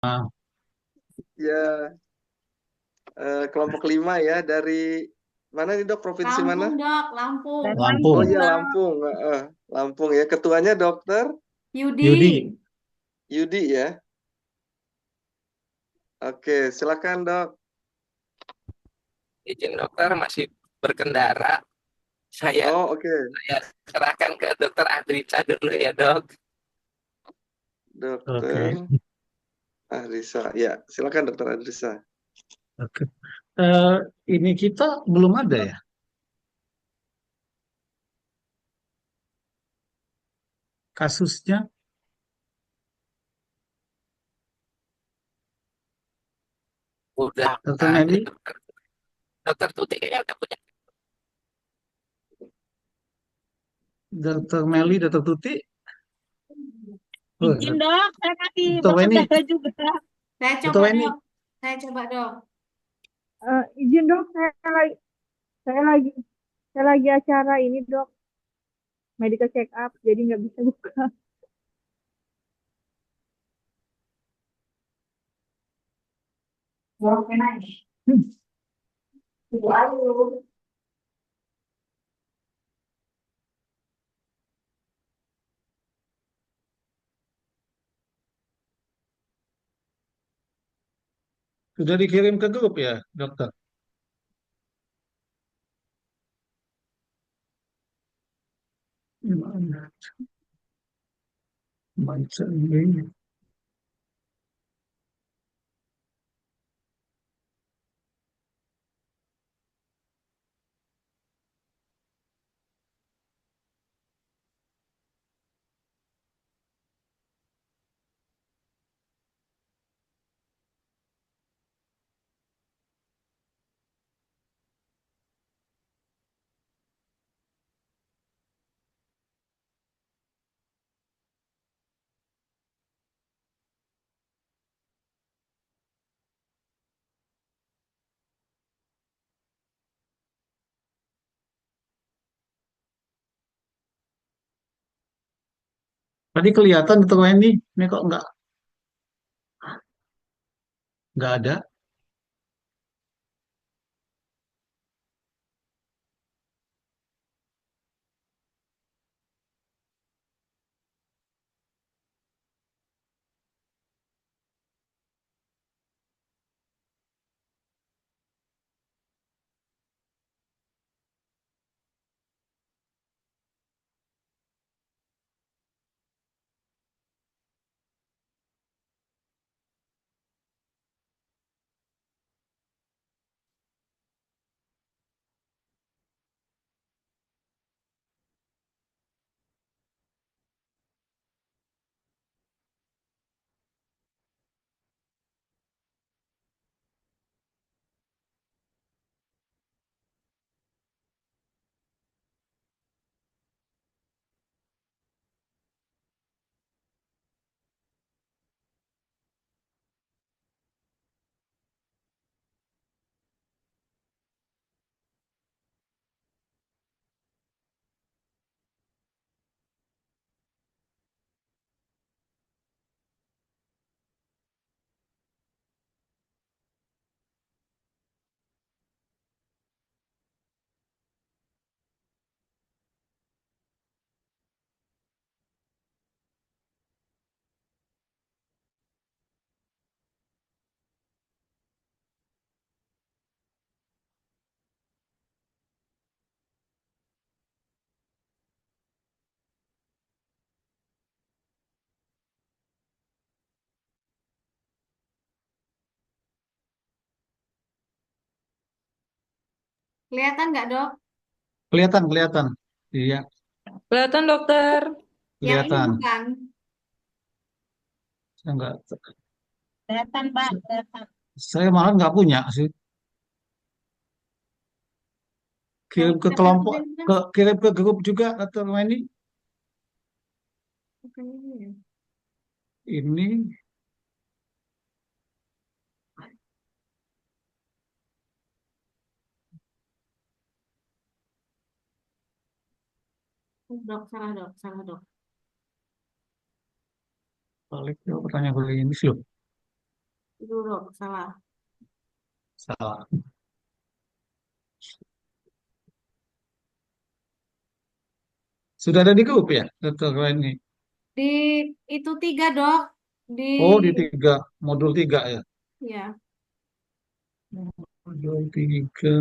Ah, Ya, kelompok 5 ya dari mana nih dok? Provinsi mana? Lampung, Dok, Lampung. Dari Oh Lampung. Lampung, iya Bang. Lampung. Lampung ya. Ketuanya dokter Yudi. Yudi. Yudi ya. Oke, silakan dok. Izin dokter masih berkendara. Saya Oh oke, saya serahkan ke dokter Adrita dulu ya dok. dokter Oke. Ahrisa. Ya, silakan dokter Ahrisa. Oke. Eh, ini kita belum ada ya kasusnya, Udah Dokter ada Meli, dokter. Dokter Tuti kayaknya udah punya. Dokter Meli, Dokter Tuti. Oh, Izin dok, saya masih Dokter Weni, berkendara juga. Saya Dokter coba, Dok. Weni. Saya coba, Dok. Izin dok, saya lagi saya lagi acara ini dok, medical check up, jadi nggak bisa buka. Borok penai. Ibu Ayu. Sudah dikirim ke grup ya, dokter? Mana? Baca ini. Tadi kelihatan Dokter Weni, ini kok nggak ada. Kelihatan nggak, Dok? Kelihatan, kelihatan. Iya, Kelihatan dokter. Yang ini kelihatan. bukan. Saya nggak, Kelihatan Pak, kelihatan. saya malah nggak punya sih. Yang Kirim ke kita kelompok, bantuin kan kirim ke grup juga Dokter Weni. bukan ini ya. Ini Dok, salah, Dok. Salah, Dok. balik ke pertanyaan begini sih loh. Itu dok, salah. Salah. Sudah ada di grup ya, Dr. ini. Di itu 3 dok. Di Oh, di modul 3 ya. ya, Modul 3.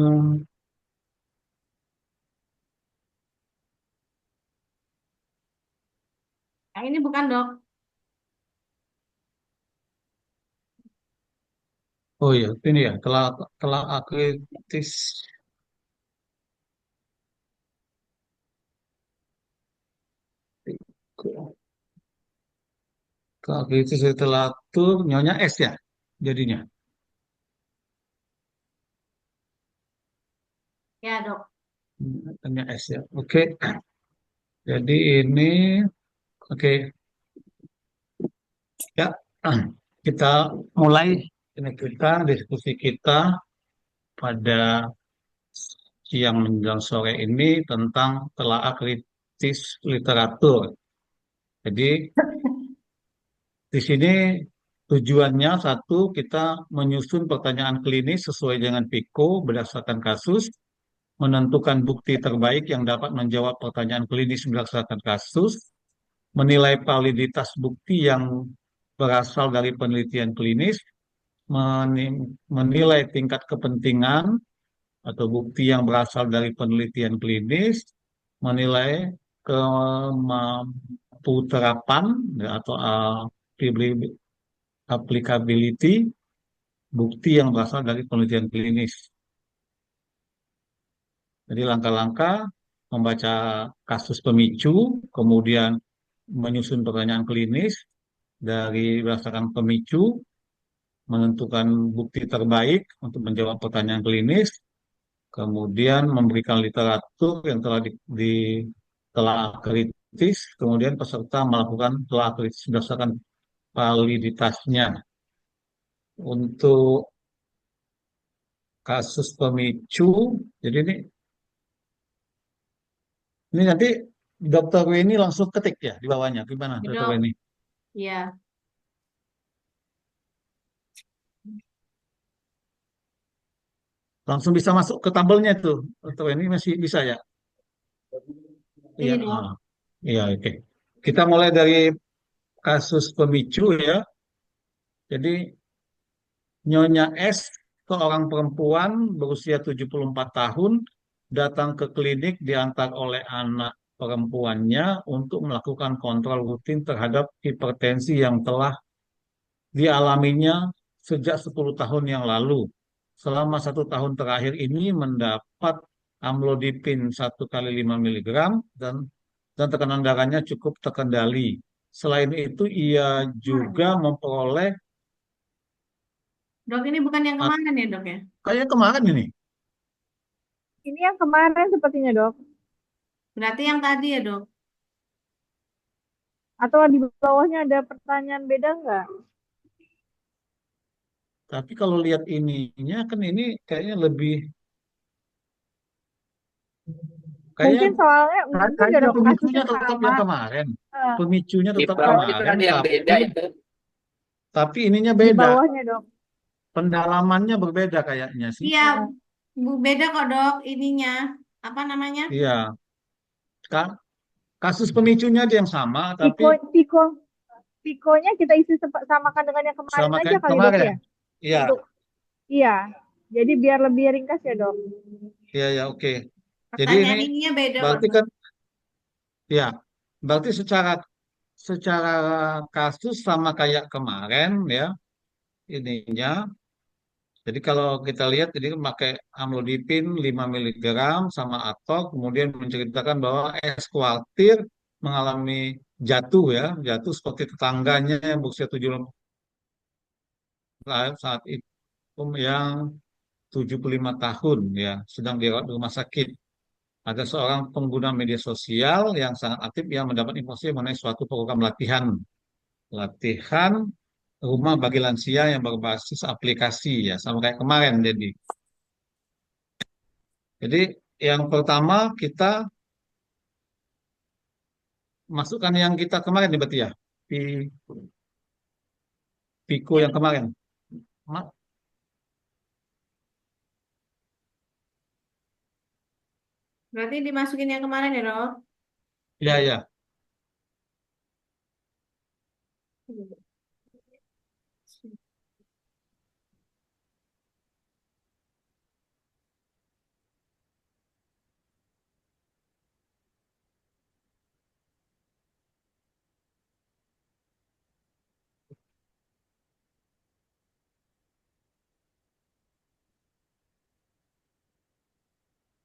nah, ini bukan dok. Oh iya, ini ya, telah akritis. Telah akritis setelah tur, nyonya S ya, jadinya. Ya dok. Nyonya S ya. Oke, jadi ini, oke, ya, kita mulai ini diskusi kita pada siang menjelang sore ini tentang telaah kritis literatur. Jadi di sini tujuannya satu, kita menyusun pertanyaan klinis sesuai dengan PIKO berdasarkan kasus, menentukan bukti terbaik yang dapat menjawab pertanyaan klinis berdasarkan kasus, menilai validitas bukti yang berasal dari penelitian klinis, menilai tingkat kepentingan atau bukti yang berasal dari penelitian klinis, menilai kemampu terapan ya, atau applicability bukti yang berasal dari penelitian klinis. Jadi langkah-langkah membaca kasus pemicu, kemudian menyusun pertanyaan klinis dari berdasarkan pemicu, menentukan bukti terbaik untuk menjawab pertanyaan klinis, kemudian memberikan literatur yang telah kritis, kemudian peserta melakukan telah kritis berdasarkan validitasnya. Untuk kasus pemicu, jadi ini nanti Dokter Weni langsung ketik ya di bawahnya, gimana Ya, Dokter dok. Weni? Ya. Langsung bisa masuk ke tabelnya tuh, Dokter Weni masih bisa ya? Iya, Ini dok. iya, oke. Kita mulai dari kasus pemicu ya. Jadi Nyonya S, seorang perempuan berusia 74 tahun, datang ke klinik diantar oleh anak perempuannya untuk melakukan kontrol rutin terhadap hipertensi yang telah dialaminya sejak 10 tahun yang lalu. Selama 1 tahun terakhir ini mendapat amlodipin 1 kali 5 miligram dan tekanan darahnya cukup terkendali. Selain itu, ia juga memperoleh Dok, ini bukan yang kemarin ya dok ya? kayak kemarin ini. Ini yang kemarin sepertinya, Dok. Berarti yang tadi ya dok? Atau di bawahnya ada pertanyaan beda nggak? Tapi kalau lihat ininya kan ini kayaknya lebih Mungkin kayak soalnya mungkin kayaknya ada pemicunya kasusnya tetap sama. yang kemarin. Eh, Pemicunya Di tetap bawah itu kemarin, ada yang beda itu. tapi ininya di beda. bawahnya, Dok. Pendalamannya berbeda kayaknya sih. Iya, Eh, beda kok dok ininya. Apa namanya? Iya, Ka- kasus pemicunya dia yang sama, tapi Piko, Piko, Pikonya kita isi samakan dengan yang kemarin sama aja kayak kali, Dok kemarin. ya. Iya, Untuk iya. Jadi biar lebih ringkas ya, Dok. iya, ya, oke. Jadi ini Pertanyaan ininya beda kok berarti dok. kan, ya, berarti secara secara kasus sama kayak kemarin ya ininya. Jadi kalau kita lihat jadi memakai amlodipin 5 miligram sama atok, kemudian menceritakan bahwa S khawatir mengalami jatuh ya, jatuh seperti tetangganya yang berusia 75 saat itu yang 75 tahun ya, sedang dirawat di rumah sakit. Ada seorang pengguna media sosial yang sangat aktif yang mendapat informasi mengenai suatu program latihan. Latihan rumah bagi lansia yang berbasis aplikasi ya, sama kayak kemarin jadi. Jadi yang pertama kita masukkan yang kita kemarin nih berarti ya. Piko Yang yang kemarin. Ma- Berarti dimasukin yang kemarin ya, Dok? Ya, ya.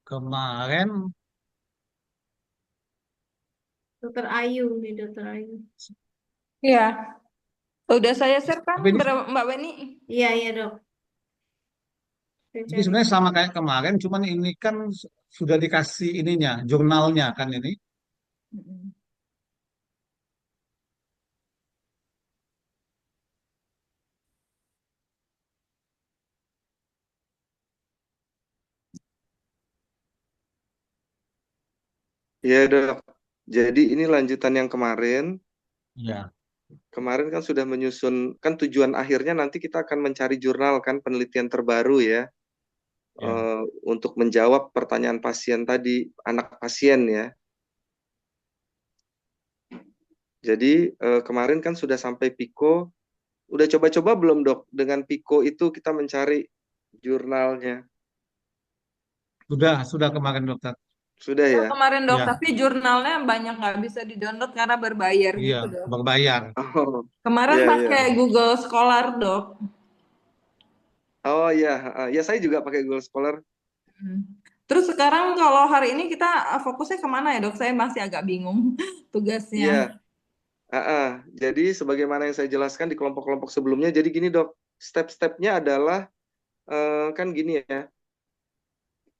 Kemarin Dokter Ayu nih, Dokter Ayu. Iya, udah saya share kan tapi ini, Mbak Weni? Iya, iya, Dok. Saya ini cari. sebenarnya sama kayak kemarin, cuman ini kan sudah dikasih ininya, jurnalnya kan ini. Mm-mm. Iya dok. Jadi ini lanjutan yang kemarin. Ya, Kemarin kan sudah menyusun, kan tujuan akhirnya nanti kita akan mencari jurnal kan penelitian terbaru ya, ya. untuk menjawab pertanyaan pasien tadi, anak pasien ya. Jadi kemarin kan sudah sampai Pico, udah coba-coba belum dok dengan Pico itu kita mencari jurnalnya? Sudah kemarin dokter. Sudah Oh, ya? kemarin dok, Ya, tapi jurnalnya banyak nggak bisa di-download karena berbayar iya, gitu dok. berbayar. Oh, Kemarin iya iya. pakai Google Scholar dok. Oh iya, ya saya juga pakai Google Scholar. Hmm. Terus sekarang kalau hari ini kita fokusnya kemana ya dok? Saya masih agak bingung tugasnya. Iya, jadi sebagaimana yang saya jelaskan di kelompok-kelompok sebelumnya, jadi gini dok, step-stepnya adalah kan gini ya,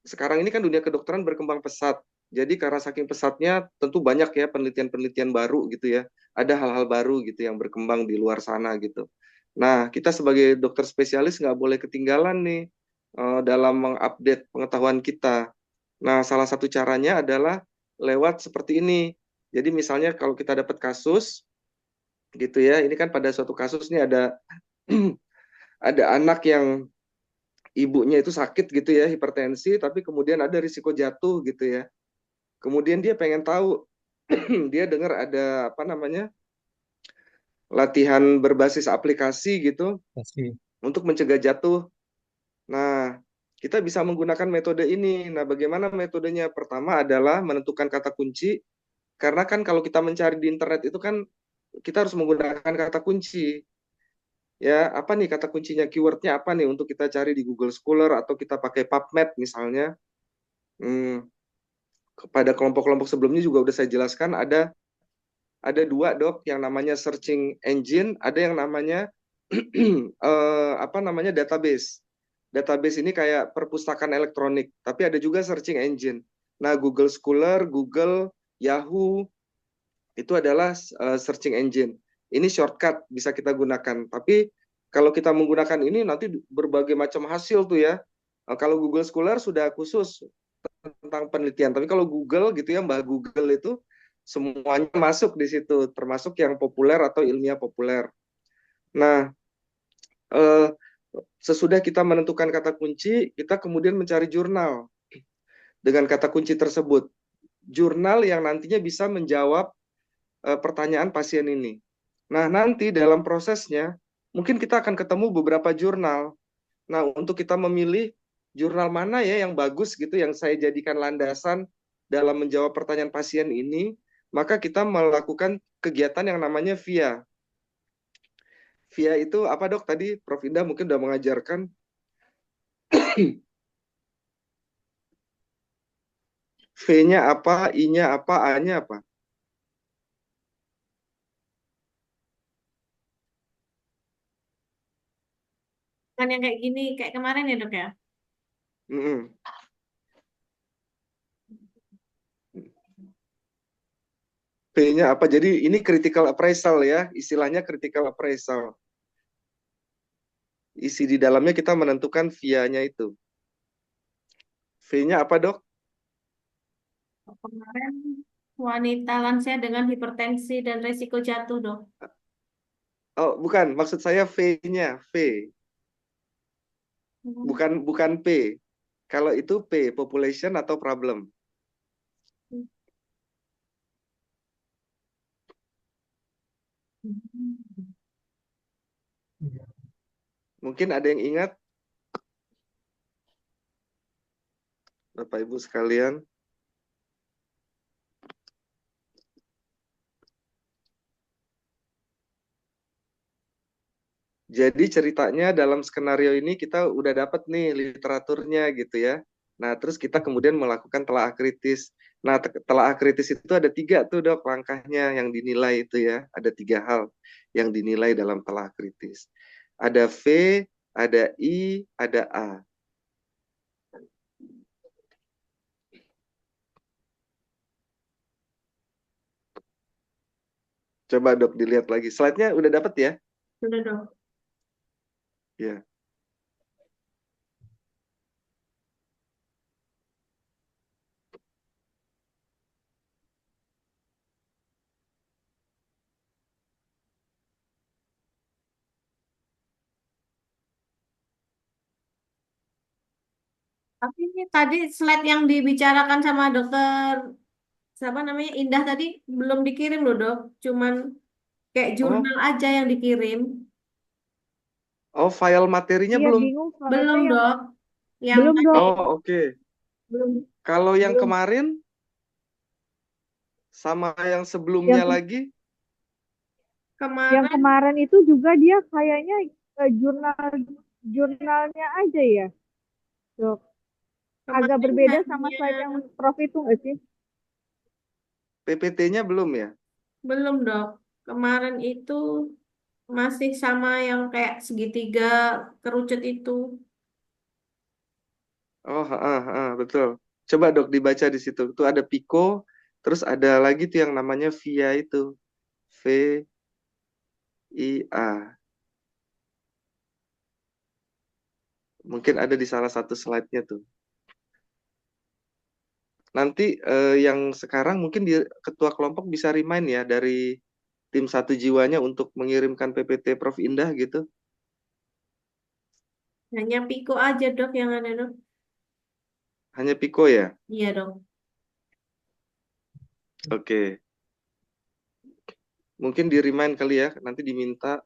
sekarang ini kan dunia kedokteran berkembang pesat. Jadi karena saking pesatnya tentu banyak ya penelitian-penelitian baru gitu ya. Ada hal-hal baru gitu yang berkembang di luar sana gitu. Nah, kita sebagai dokter spesialis nggak boleh ketinggalan nih dalam mengupdate pengetahuan kita. Nah, salah satu caranya adalah lewat seperti ini. Jadi misalnya kalau kita dapat kasus gitu ya, ini kan pada suatu kasus nih ada ada anak yang ibunya itu sakit gitu ya, hipertensi, tapi kemudian ada risiko jatuh gitu ya. Kemudian dia pengen tahu, dia dengar ada apa namanya, latihan berbasis aplikasi gitu Kasih. untuk mencegah jatuh. Nah, kita bisa menggunakan metode ini. Nah, bagaimana metodenya? Pertama adalah menentukan kata kunci, karena kan kalau kita mencari di internet itu kan kita harus menggunakan kata kunci. Ya, apa nih kata kuncinya, keywordnya apa nih untuk kita cari di Google Scholar atau kita pakai PubMed misalnya. Hmm, Pada kelompok-kelompok sebelumnya juga udah saya jelaskan ada dua dok yang namanya searching engine, ada yang namanya apa namanya database. Database ini kayak perpustakaan elektronik, tapi ada juga searching engine. Nah, Google Scholar, Google, Yahoo itu adalah searching engine. Ini shortcut bisa kita gunakan. Tapi kalau kita menggunakan ini nanti berbagai macam hasil tuh ya. Kalau Google Scholar sudah khusus tentang penelitian. Tapi kalau Google gitu ya, Mbak Google itu semuanya masuk di situ, termasuk yang populer atau ilmiah populer. Nah, eh, sesudah kita menentukan kata kunci, kita kemudian mencari jurnal dengan kata kunci tersebut. Jurnal yang nantinya bisa menjawab pertanyaan pasien ini. Nah, nanti dalam prosesnya, mungkin kita akan ketemu beberapa jurnal. Nah, untuk kita memilih jurnal mana ya yang bagus gitu, yang saya jadikan landasan dalam menjawab pertanyaan pasien ini, maka kita melakukan kegiatan yang namanya VIA. VIA itu apa dok? Tadi Prof. Indah mungkin sudah mengajarkan. V-nya apa, I-nya apa, A-nya apa? Kan yang kayak gini, kayak kemarin ya, Dok ya? Mm-mm. V-nya apa? Jadi ini critical appraisal ya, istilahnya critical appraisal. Isi di dalamnya kita menentukan VIA-nya itu. V-nya apa dok? Kemarin wanita lansia dengan hipertensi dan resiko jatuh, Dok. Oh bukan, maksud saya V-nya, V. bukan P. Kalau itu P, population atau problem. Mungkin ada yang ingat, Bapak Ibu sekalian. Jadi ceritanya dalam skenario ini kita udah dapat nih literaturnya gitu ya. Nah, terus kita kemudian melakukan telaah kritis. Nah, telaah kritis itu ada 3 tuh dok langkahnya yang dinilai itu ya. Ada 3 hal yang dinilai dalam telaah kritis. Ada V, ada I, ada A. Coba dok dilihat lagi. Slide-nya udah dapat ya? Sudah dong. Ya. Tapi ini tadi slide yang dibicarakan sama dokter siapa namanya Indah tadi belum dikirim loh dok. Cuman kayak Oh, jurnal aja yang dikirim. file materinya Iya belum. bingung soalnya Belum yang dok. Yang belum tadi dok, Oh, oke. belum Kalau yang belum kemarin sama yang yang sebelumnya ke- lagi, yang kemarin kemarin itu juga dia kayaknya jurnalnya aja ya, dok. Agak kemarin berbeda sama hanya slide yang Prof itu nggak sih? PPT-nya belum ya? belum dok. Kemarin itu masih sama yang kayak segitiga kerucut itu. Oh, betul. Coba dok dibaca di situ. Itu ada Pico, terus ada lagi tuh yang namanya VIA itu. VIA. Mungkin ada di salah satu slide-nya tuh. Nanti yang sekarang mungkin ketua kelompok bisa remind ya dari tim satu jiwanya untuk mengirimkan PPT Prof Indah gitu. Hanya Piko aja dok yang ada dok. Hanya Pico ya? Iya dok. Oke. Mungkin di remind kali ya, nanti diminta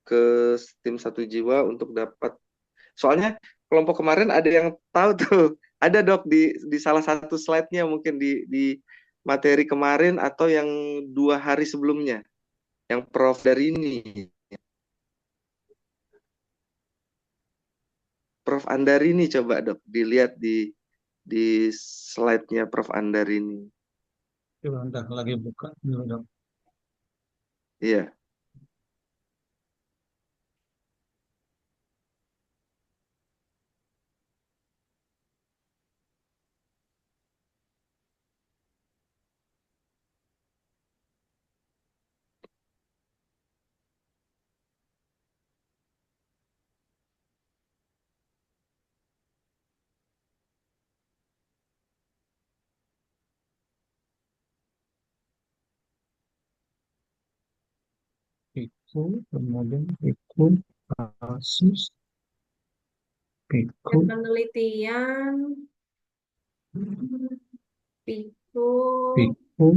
ke tim satu jiwa untuk dapat. Soalnya kelompok kemarin ada yang tahu tuh, ada dok di salah satu slide-nya mungkin di materi kemarin atau yang 2 hari sebelumnya, yang Prof dari ini, Prof Andarini coba dok dilihat di slide-nya Prof Andarini. Coba ntar lagi buka dulu dong. Iya. Piku, kemudian piku, kasus, piku, Dan penelitian Piko piku,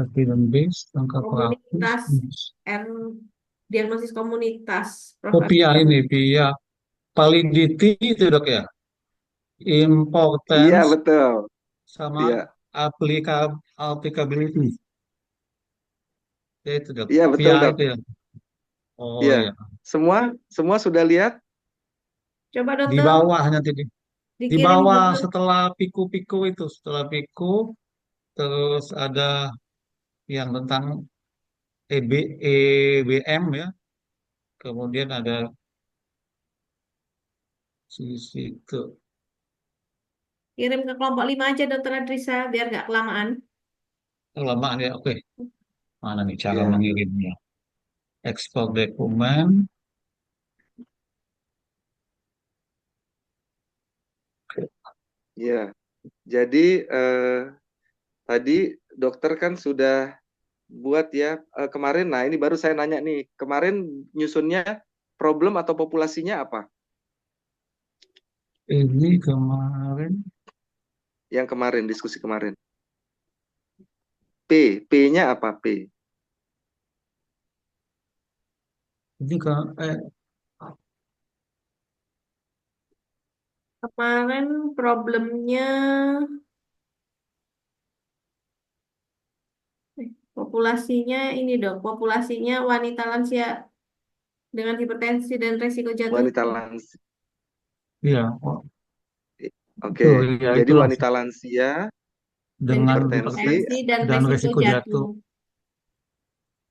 evidence base, angka praktis, komunitas R diagnosis komunitas Prof. oh PIA ini, PIA, validity itu dok ya, Iya importance, betul. sama Iya. applicability, ya itu dok, Iya betul PIA dok. itu ya, oh Iya. ya, Semua sudah lihat? Coba di dokter bawah nanti di dikirim bawah dokter. setelah piku-piku itu, setelah piku, terus ada yang tentang EBM ya, kemudian ada sisi ke Kirim ke kelompok 5 aja dokter Adrisa biar nggak kelamaan. kelamaan ya, oke. Mana nih cara Iya. mengirimnya? Ekspor dokumen, Iya. Jadi tadi dokter kan sudah buat ya kemarin. Nah ini baru saya nanya nih. Kemarin nyusunnya problem atau populasinya apa? Ini kemarin Yang kemarin, diskusi kemarin. P-nya apa? P. ini ke Kemarin problemnya populasinya ini dok, populasinya wanita lansia dengan hipertensi dan resiko jatuh. Wanita lansia. ya, oh, Oke, ya jadi itulah wanita lansia dengan hipertensi Hipertensi dan dan resiko resiko jatuh. jatuh.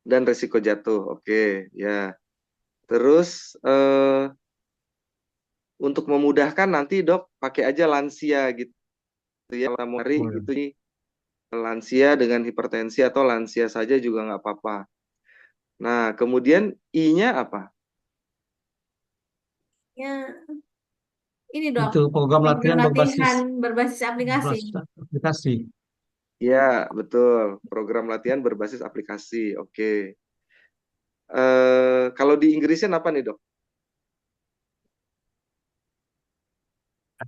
dan resiko jatuh. Oke, ya. Terus untuk memudahkan nanti dok pakai aja lansia gitu ya. Kita mau cari Boleh. gitu nih, lansia dengan hipertensi atau lansia saja juga nggak apa-apa. Nah, kemudian I-nya apa? Ya, ini dok, Itu program program latihan latihan berbasis aplikasi. berbasis aplikasi. Ya, betul. Program latihan berbasis aplikasi. Oke. Kalau di Inggrisin apa nih, Dok?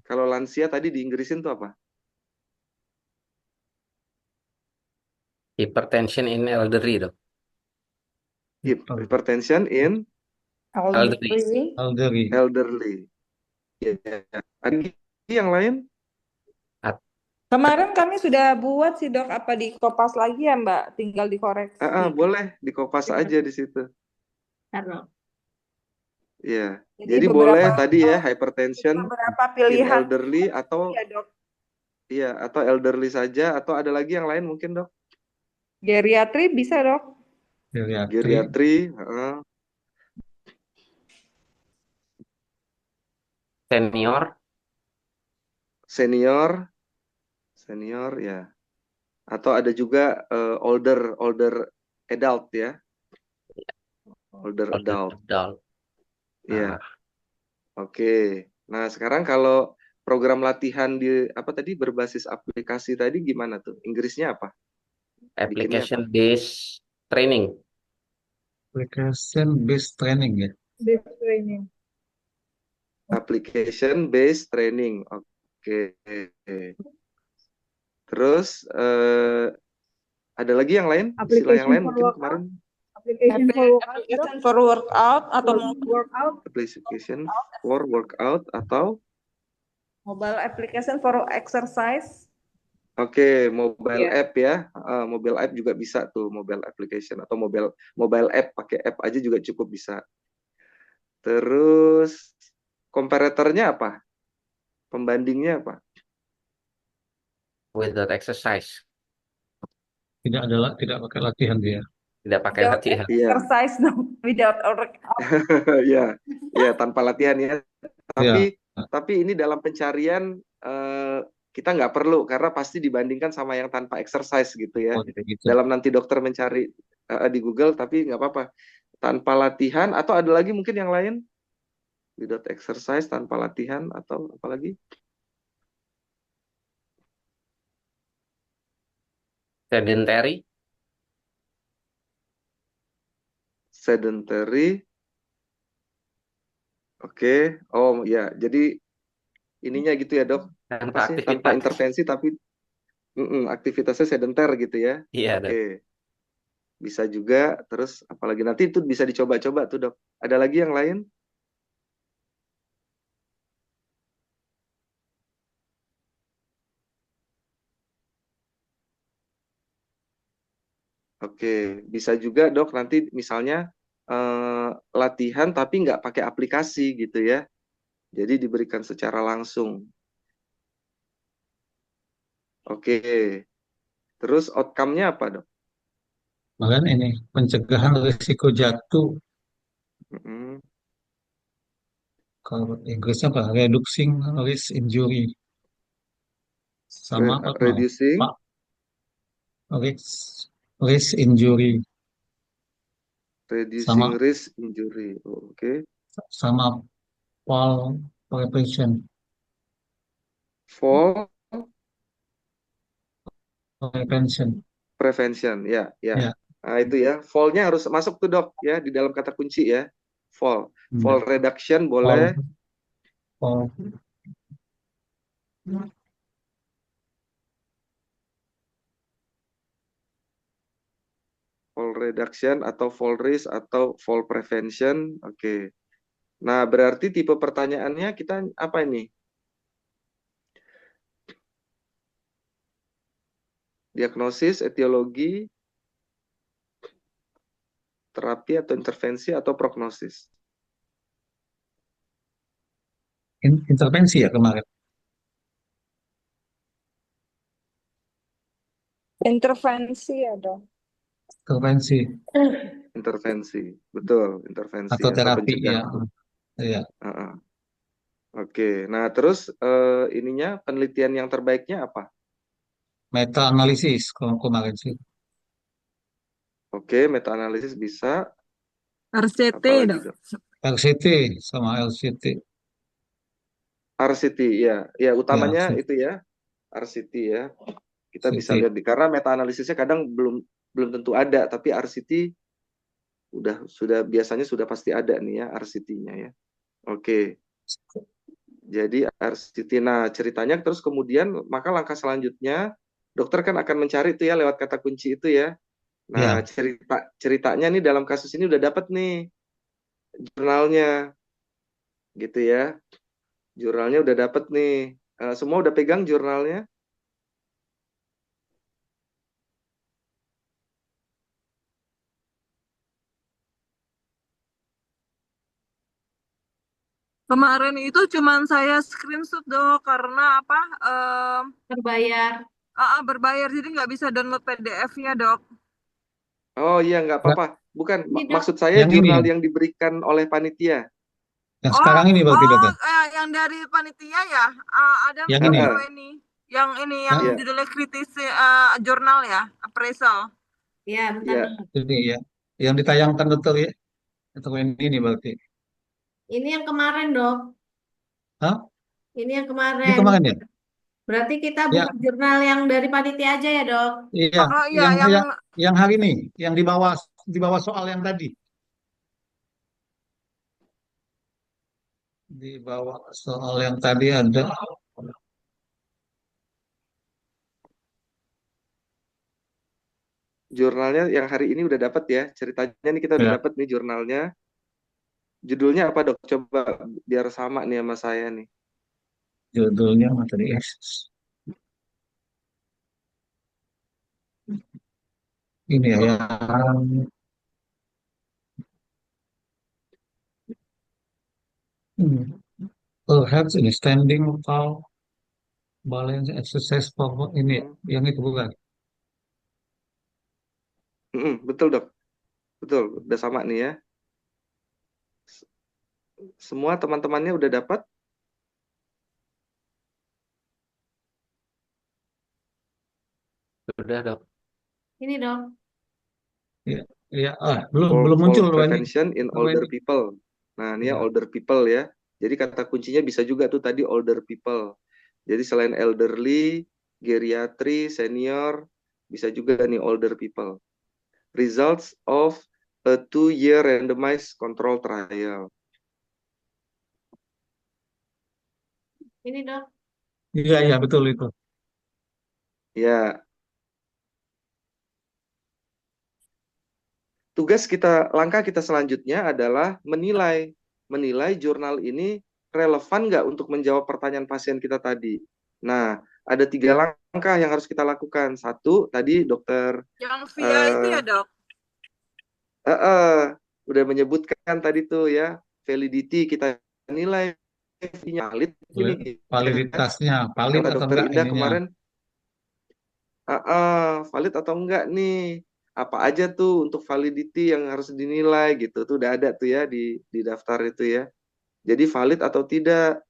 Kalau lansia tadi di Inggrisin tuh apa? Hypertension in elderly, dok. Hypertension in Elderly. Elderly. elderly. Ya. Ada lagi yang lain? Kemarin kami sudah buat sih dok, apa di kopas lagi ya Mbak? Tinggal dikoreksi. Boleh dikopas aja di situ. Taruh. Iya. Jadi Jadi beberapa- boleh tadi ya hypertension Beberapa in pilihan elderly atau ya dok. iya atau elderly saja atau ada lagi yang lain mungkin, Dok? Geriatri bisa dok. Geriatri. Geriatri, Senior. senior ya. Atau ada juga older adult ya. Older adult. Adult. Iya. Oke. Nah, sekarang kalau program latihan di apa tadi berbasis aplikasi tadi gimana tuh? Inggrisnya apa? Application based training. Application based training ya. Base training. Application based training. Oke. Terus ada lagi yang lain? Istilah yang lain mungkin kemarin. Application for workout, Application for workout atau workout. Application for workout atau mobile application for exercise. Oke, mobile Iya. app ya. Mobile app juga bisa tuh, mobile application atau mobile app, pakai app aja juga cukup bisa. Terus comparatornya apa? Pembandingnya apa? With that exercise. Tidak pakai latihan dia. Tidak pakai Without latihan. Iya. exercise dong. Without workout. Ya, ya tanpa latihan ya. Tapi ini dalam pencarian kita nggak perlu karena pasti dibandingkan sama yang tanpa exercise gitu ya. Oh, gitu. Dalam nanti dokter mencari di Google, tapi nggak apa-apa. Tanpa latihan atau ada lagi mungkin yang lain? Without exercise, tanpa latihan atau apa lagi? Sedentary. Sedentary. Oke. Oh ya, jadi ininya gitu ya dok. Tanpa Apa sih? aktivitas. Tanpa intervensi tapi aktivitasnya sedenter gitu ya. Iya, dok. Oke. Bisa juga. Terus apalagi nanti itu bisa dicoba-coba tuh dok. Ada lagi yang lain? Oke, bisa juga dok nanti misalnya latihan tapi nggak pakai aplikasi gitu ya. Jadi diberikan secara langsung. Oke, terus outcome-nya apa dok? Makanya ini pencegahan risiko jatuh. Mm-mm. Kalau Inggrisnya apa? Reducing risk injury. Sama apa? Reducing Pak? Risk injury. reducing Sama. risk injury. Oke. Sama fall prevention. Fall Prevention. prevention, ya. Ya. Nah, itu ya. Fall-nya harus masuk tuh dok ya di dalam kata kunci ya. Fall Enggak. reduction Fall, boleh. fall. Fall reduction atau fall risk atau fall prevention. Oke. Nah, berarti tipe pertanyaannya kita apa ini? Diagnosis, etiologi, terapi atau intervensi atau prognosis. Intervensi ya kemarin. Intervensi ya, Dok. Intervensi Intervensi, betul, intervensi atau atau terapi ya. pencegahan. Iya. Heeh. Oke, nah terus ininya penelitian yang terbaiknya apa? Meta analisis kalau kemarin sih. Oke, meta analisis bisa. RCT, Apalagi Dok. dok? RCT sama LCT. RCT, ya, ya Ya, utamanya itu ya, RCT ya. Kita bisa RCT. lihat karena meta analisisnya kadang belum tentu ada, tapi RCT sudah biasanya sudah pasti ada nih ya RCT-nya ya. Oke. Jadi RCT. Nah, ceritanya terus kemudian maka langkah selanjutnya dokter kan akan mencari itu ya lewat kata kunci itu ya. Nah, Ya, ceritanya nih dalam kasus ini udah dapat nih jurnalnya gitu ya. Jurnalnya udah dapat nih. Semua udah pegang jurnalnya? Kemarin itu cuman saya screenshot, Dok, karena apa? Terbayar. Berbayar, jadi nggak bisa download PDF-nya, Dok. Oh iya, nggak ya, apa-apa. Bukan, Ini dok, maksud saya yang ini jurnal ya. yang diberikan oleh panitia. Yang Oh, sekarang ini berarti dokter. yang dari panitia ya, Adam Yang ini. sama Heeh, Weni. Yang ini, yang Hah? iya, judulnya kritis jurnal ya, appraisal. ya bentar iya. dok. Ini ya. Yang ditayangkan dokter ya. Atau ini berarti. Ini yang kemarin dok. Hah? Ini yang Ini kemarin. kemarin ya? Berarti kita buka Ya, jurnal yang dari panitia aja ya dok. iya. Iya, Yang yang yang hari ini, yang di bawah soal yang tadi. Di bawah soal yang tadi ada. Jurnalnya yang hari ini udah dapat ya. Ceritanya nih kita udah Ya, dapat nih jurnalnya. Judulnya apa dok? Coba biar sama nih sama saya nih. judulnya materi X. Ini ya, yang hmm, perhaps in standing tall balance exercise for ini Hmm. yang itu bukan. Betul dok, betul. Udah sama nih ya. Semua teman-temannya udah dapat. Sudah, Dok. Ini dok. Ya, ya, belum Fall, belum fall muncul loh ini. prevention in older Ini. people. Nah, ini ya Ya, older people ya. Jadi kata kuncinya bisa juga tuh tadi older people. Jadi selain elderly, geriatri, senior, bisa juga nih older people. Results of a 2-year randomized control trial. Ini dok. iya, iya betul itu. Ya, langkah kita selanjutnya adalah menilai jurnal ini relevan nggak untuk menjawab pertanyaan pasien kita tadi. Nah, ada 3 langkah yang harus kita lakukan. Satu, tadi dokter yang via itu ya, eh, Dok. udah menyebutkan tadi tuh ya, validity kita nilai valid ini ya. Validitasnya, valid Kata atau dokter enggak Indah ininya. kemarin, valid atau enggak nih? Apa aja tuh untuk validity yang harus dinilai gitu. Tuh udah ada tuh ya di daftar itu ya. Jadi valid atau tidak.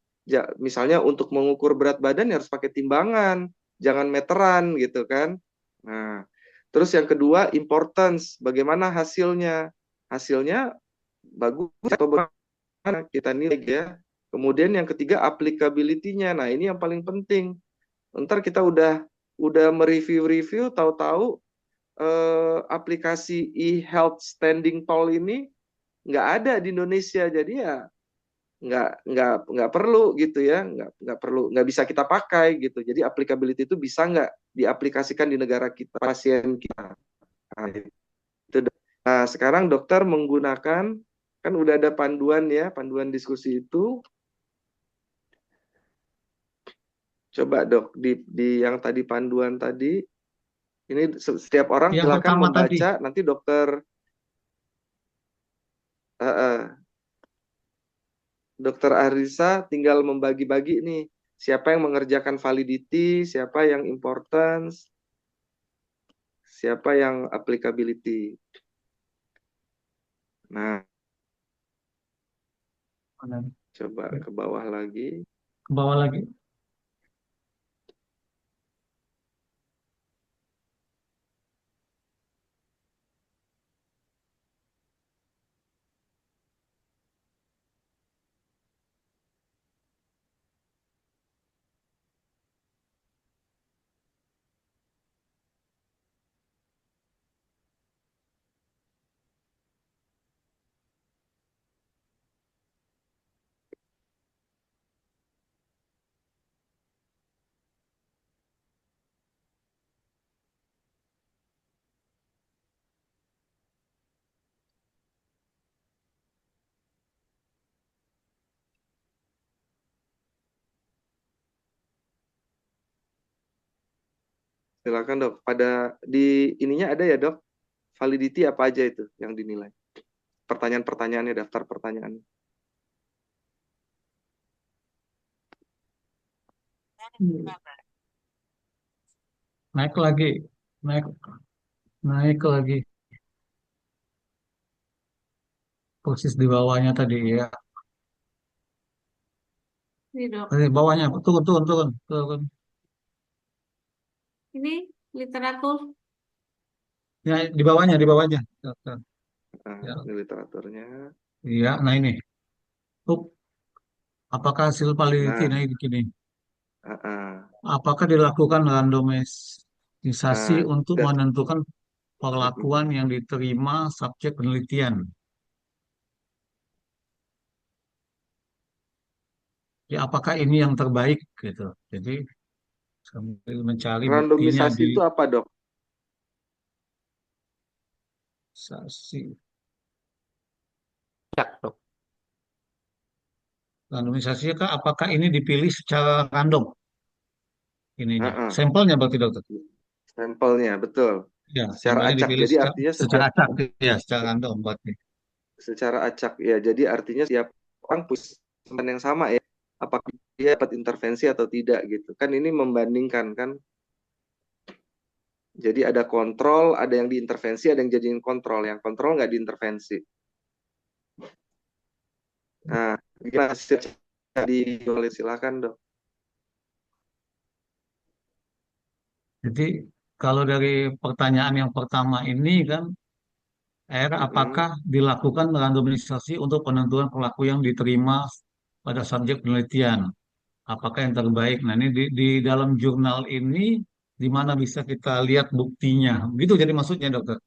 Misalnya untuk mengukur berat badan ya harus pakai timbangan, jangan meteran gitu kan. Nah, terus yang kedua importance, bagaimana hasilnya? Hasilnya bagus atau bagaimana kita nilai ya. Kemudian yang ketiga applicability-nya. Nah, ini yang paling penting. Ntar kita udah mereview-review, tahu-tahu aplikasi e-health standing poll ini nggak ada di Indonesia, jadi ya nggak perlu gitu ya, nggak perlu, nggak bisa kita pakai gitu. Jadi applicability itu bisa nggak diaplikasikan di negara kita, pasien kita. Nah, itu. Nah, sekarang dokter menggunakan, kan udah ada panduan ya, panduan diskusi itu. Coba dok, di yang tadi panduan tadi, ini setiap orang Yang silakan pertama tadi, membaca, nanti dokter dokter Arisa tinggal membagi-bagi nih, siapa yang mengerjakan validity, siapa yang importance, siapa yang applicability. Nah, coba ke bawah lagi. ke bawah lagi. Silakan dok. Pada di ininya ada ya dok, validity apa aja itu yang dinilai? Pertanyaan-pertanyaannya, daftar pertanyaan. Naik lagi, naik, naik lagi. Persis di bawahnya tadi ya. Ini dok. Bawahnya, turun, turun, turun, turun. Ini literatur. Ya, di bawahnya, di bawahnya. Dokter. Nah, Ya, ini literaturnya. iya, nah ini. Up, apakah hasil peneliti Nah, nah ini gini? uh, Apakah dilakukan randomisasi nah, untuk dat- menentukan perlakuan mm-mm. yang diterima subjek penelitian? Ya, apakah ini yang terbaik gitu? Jadi sambil mencari buktinya Randomisasi di itu apa dok? saksi Cak, dok. randomisasi, apakah ini dipilih secara random ininya? Uh-uh. Sampelnya berarti dokter? Sampelnya, betul. Ya, Secara sampelnya acak. dipilih Jadi artinya secara acak, ya, secara random berarti. secara acak ya. Jadi artinya setiap orang punya kesempatan yang sama ya. Apakah dia dapat intervensi atau tidak gitu. Kan ini membandingkan kan. Jadi ada kontrol, ada yang diintervensi, ada yang jadiin kontrol. Yang kontrol nggak diintervensi. Nah, gimana tadi boleh silakan dok. Jadi kalau dari pertanyaan yang pertama ini kan, Mm-mm. apakah dilakukan randomisasi untuk penentuan pelaku yang diterima pada subjek penelitian? Apakah yang terbaik? Nah, ini di dalam jurnal ini di mana bisa kita lihat buktinya? Begitu jadi maksudnya, dokter.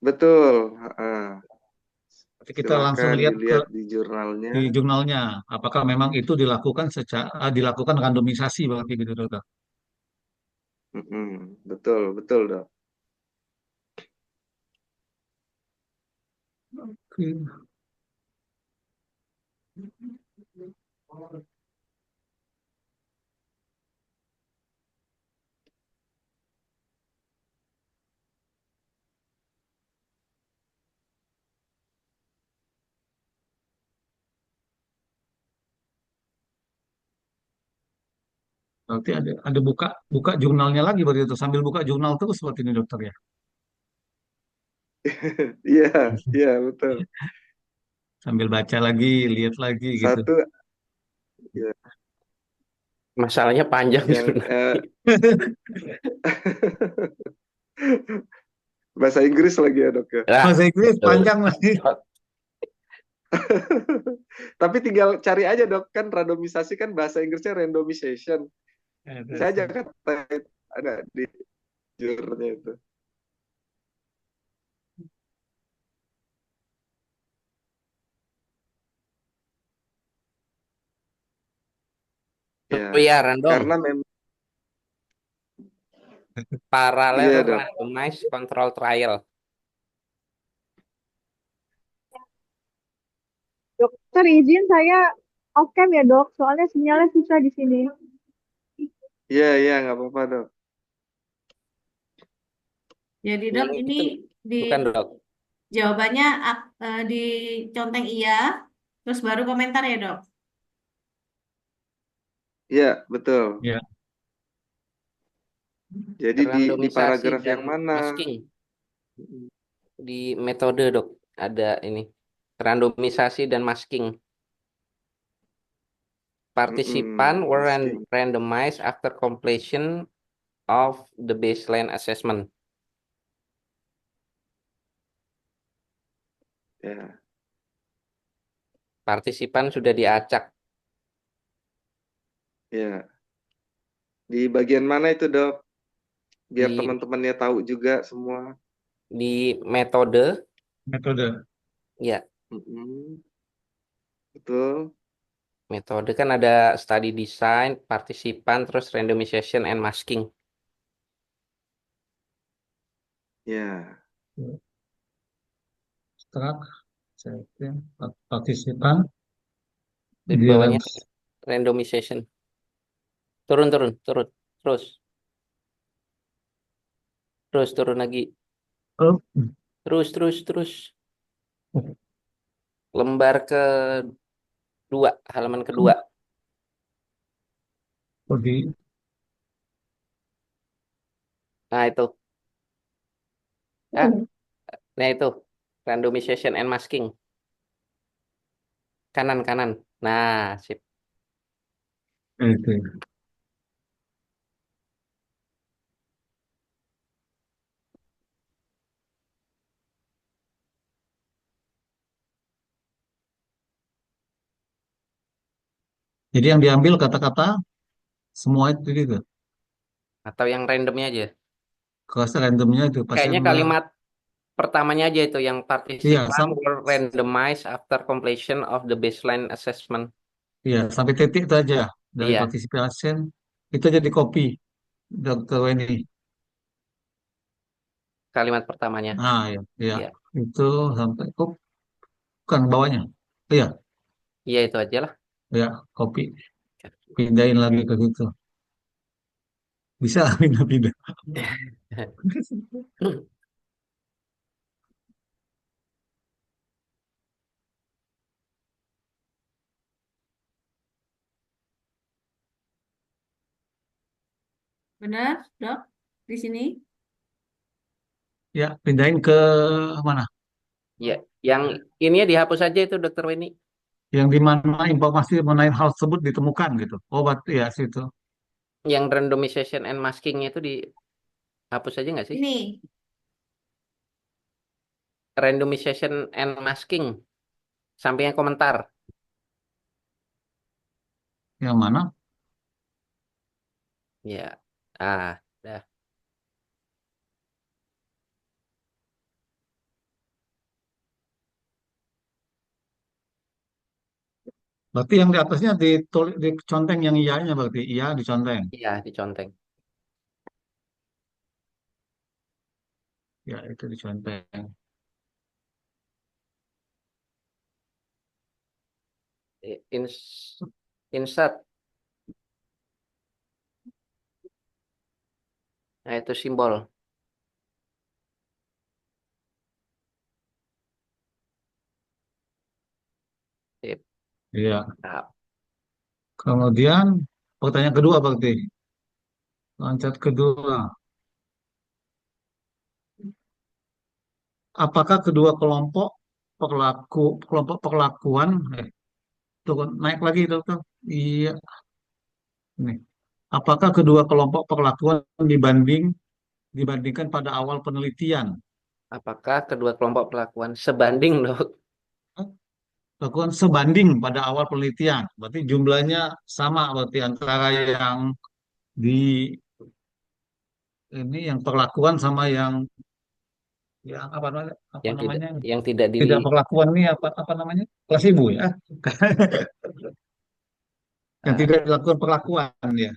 Betul. Heeh. Jadi kita langsung Silakan lihat ke dilihat di jurnalnya. di jurnalnya, apakah memang itu dilakukan dilakukan randomisasi berarti gitu, dokter. Mm-mm. Betul, betul dok. Oke. Berarti ada buka buka jurnalnya lagi berarti itu sambil buka jurnal terus seperti ini, dokter ya. Iya, iya betul. Sambil baca lagi, lihat lagi gitu. Satu ya, Masalahnya panjang yang jurnal. bahasa Inggris lagi ya dok ya. Lah, Bahasa Inggris betul. panjang lagi. Tapi tinggal cari aja dok, kan randomisasi kan bahasa Inggrisnya randomization. Saya aja kata ada di jurnalnya itu. Ya, Oh iya, random. karena memang Parallel iya dok. randomized control trial. Dokter izin saya off cam ya dok, soalnya sinyalnya susah di sini. Iya iya nggak apa-apa dok. Jadi dok ini Itu di bukan dok. jawabannya diconteng iya, terus baru komentar ya dok. Iya betul. Ya, Jadi di Randomisasi paragraf dan yang mana? masking di metode dok ada ini randomisasi dan masking. Participant were Masking. randomized after completion of the baseline assessment. Ya, Partisipan sudah diacak ya. Di bagian mana itu dok? Biar di teman-temannya tahu juga semua. metode metode. ya. Mm-mm. Betul. Metode kan ada study design, partisipan, terus randomization and masking. Ya, Strak, setting, partisipan, Di dia bawahnya randomization. Turun, turun, turun. Terus, terus turun lagi. oh, Terus, terus, terus. Lembar kedua, halaman kedua. oh, di Nah, itu. Ah, nah, itu. Randomization and masking. Kanan, kanan. Nah, sip. itu. Jadi yang diambil kata-kata semua itu gitu. Atau yang randomnya aja. Kelas randomnya itu pasti Kayaknya benar. kalimat pertamanya aja itu yang Iya, partisipan were randomized after completion of the baseline assessment. iya sampai titik itu aja dari Iya, participation itu aja di copy Dokter Weni. kalimat pertamanya. Ah, ya, ya Iya, itu sampai bukan bawahnya. Iya, iya itu aja lah. ya copy pindahin lagi ke situ. Bisa pindah-pindah. Benar dok di sini? Ya, pindahin ke mana? Ya, yang ini ya dihapus aja itu Dokter Weni. Yang di mana informasi mengenai hal tersebut ditemukan gitu. Oh, berarti ya situ. Yang randomization and maskingnya itu dihapus aja nggak sih? Ini Randomization and masking, sampingnya komentar. Yang mana? Ya, dah. Berarti yang di atasnya ditulis diconteng yang iyanya berarti iya diconteng. Iya, diconteng. Ya, itu diconteng. Insert. Nah, itu simbol. Sip. Iya. Nah, Kemudian pertanyaan kedua berarti. Loncat kedua. Apakah kedua kelompok perlakuan turun naik lagi dokter? Iya, nih. Apakah kedua kelompok perlakuan dibandingkan pada awal penelitian? apakah kedua kelompok perlakuan sebanding, Dok? Lakukan sebanding pada awal penelitian. Berarti jumlahnya sama berarti antara di yang perlakuan sama yang apa Yang tidak namanya yang tidak di tidak perlakuan ini apa namanya kelas ibu ya. yang Eh, tidak dilakukan perlakuan ya.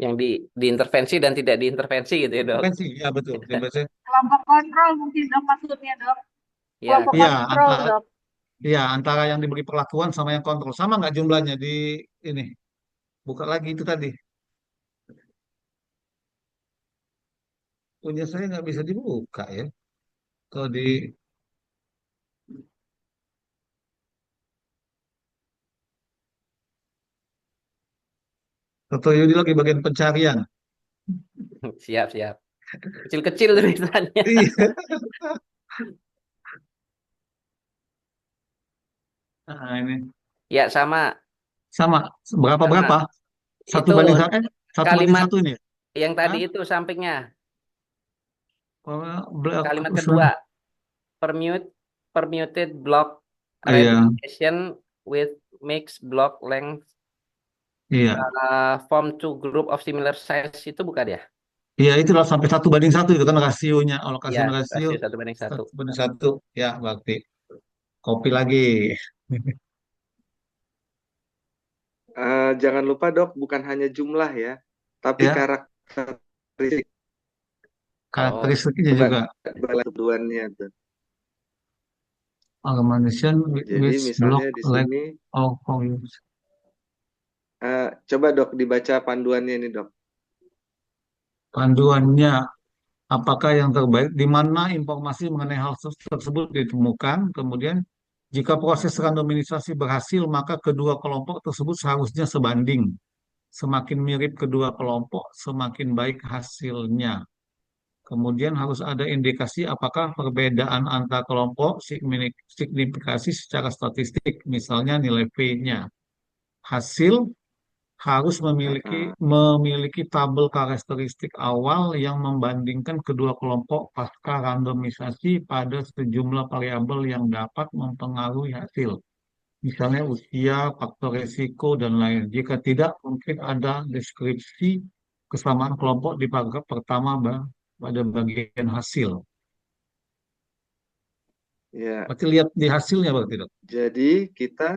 yang diintervensi dan tidak diintervensi gitu ya, Dok. Intervensi, ya betul. Intervensi. Kelompok kontrol mungkin dok maksudnya dok. Ya, Kelompok Iya, kontrol antara dok. iya antara yang diberi perlakuan sama yang kontrol sama nggak jumlahnya di ini? Buka lagi itu tadi. Punya saya nggak bisa dibuka ya. Kalau di Toto Yudi lagi bagian pencarian. siap, siap. Kecil-kecil tulisannya. Iya. Nah, ini Ya, sama. sama berapa Sama. berapa? Satu Itu banding satu, satu banding kalimat satu ini. yang tadi Hah? itu sampingnya. Block Kalimat usul. kedua, permute, permuted block Iya, randomization with mixed block length iya, form two group of similar size itu bukan ya? iya itu lah sampai satu banding satu itu kan rasionya, Ya, alokasi rasio rasio 1 banding 1. satu banding satu. Ya, berarti copy lagi. Jangan lupa dok, bukan hanya jumlah ya, tapi Ya, karakteristik. Oh, karakteristiknya Coba juga. balas tujuannya tuh. Organization Jadi which block misalnya di leg sini, of use. coba dok dibaca panduannya nih dok. Panduannya apakah yang terbaik, di mana informasi mengenai hal tersebut ditemukan, kemudian jika proses randomisasi berhasil, maka kedua kelompok tersebut seharusnya sebanding. Semakin mirip kedua kelompok, semakin baik hasilnya. Kemudian harus ada indikasi apakah perbedaan antar kelompok signifikasi secara statistik, misalnya nilai P-nya. Hasil harus Heeh. memiliki tabel karakteristik awal yang membandingkan kedua kelompok pasca randomisasi pada sejumlah variabel yang dapat mempengaruhi hasil. Misalnya usia, faktor risiko, dan lain. Jika tidak, mungkin ada deskripsi kesamaan kelompok di paragraf pertama pada bagian hasil. Ya, Berarti lihat di hasilnya berarti, Dok. jadi kita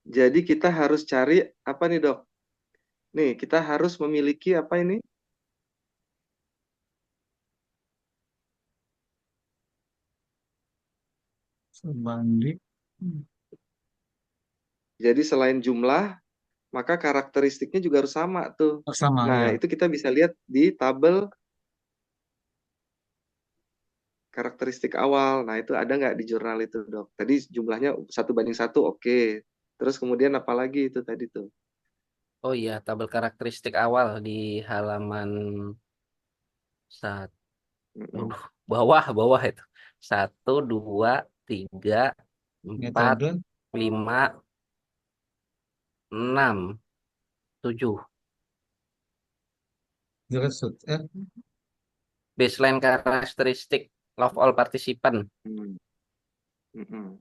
jadi kita harus cari apa nih dok? Nih, kita harus memiliki apa ini? Sebanding Jadi selain jumlah, maka karakteristiknya juga harus sama tuh. sama Nah, ya. itu kita bisa lihat di tabel karakteristik awal. Nah, itu ada nggak di jurnal itu, dok? Tadi jumlahnya 1 banding 1, oke. Terus kemudian apa lagi itu tadi tuh? oh iya, tabel karakteristik awal di halaman satu, Mm-mm. bawah itu. 1, 2, 3, 4, Metode 5, 6, 7. diresut. Baseline karakteristik of all participant. Hmm. Mm-mm.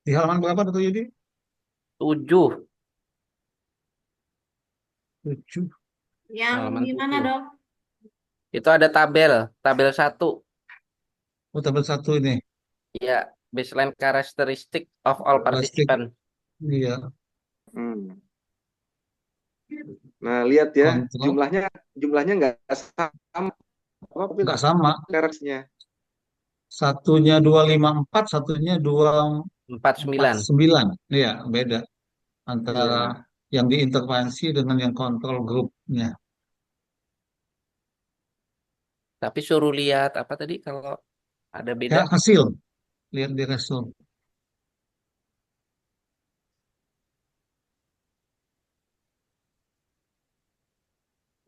Di halaman berapa, Dok Yudi? 7. 7. Yang Halaman gimana 7. dok? Itu ada tabel 1. Oh, tabel satu ini. Ya, baseline karakteristik of all Plastik. participant. Iya. Hmm. Nah, lihat ya, Kontrol. jumlahnya nggak sama. Apa Nggak sama. karakternya? Satunya 254, satunya dua Empat empat sembilan. sembilan. Iya, beda antara Iya. yang diintervensi dengan yang kontrol grupnya. Tapi suruh lihat apa tadi kalau ada beda. Ya, hasil. Lihat di hasil.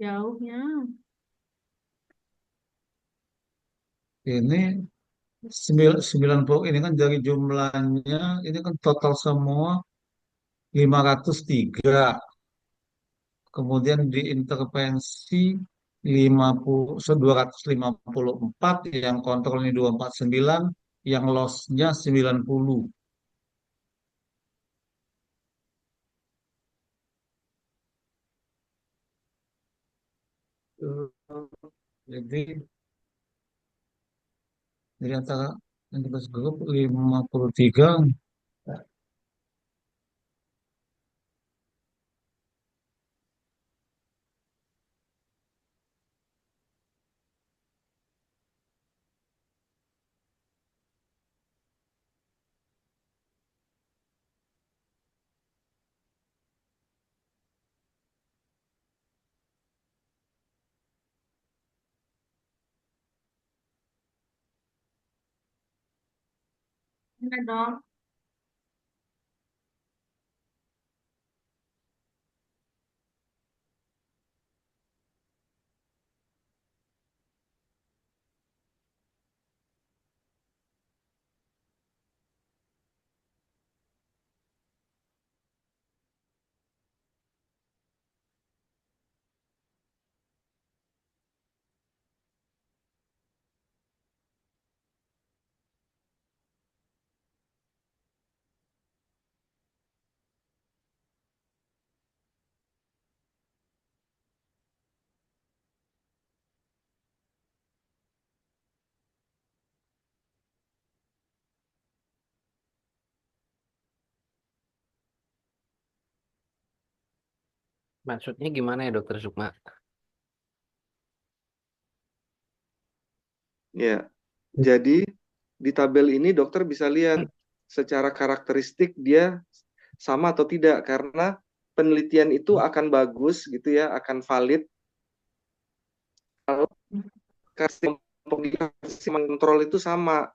Jauhnya. Ini 90 ini kan dari jumlahnya, ini kan total semua 503. Kemudian diintervensi 254, yang kontrol ini 249, yang loss-nya 90. Jadi dari antara yang kita grup 53, Gimana dong? Maksudnya gimana ya Dokter Sukma? Ya, jadi di tabel ini dokter bisa lihat secara karakteristik dia sama atau tidak, karena penelitian itu akan bagus gitu ya, akan valid kalau kasih kontrol itu sama.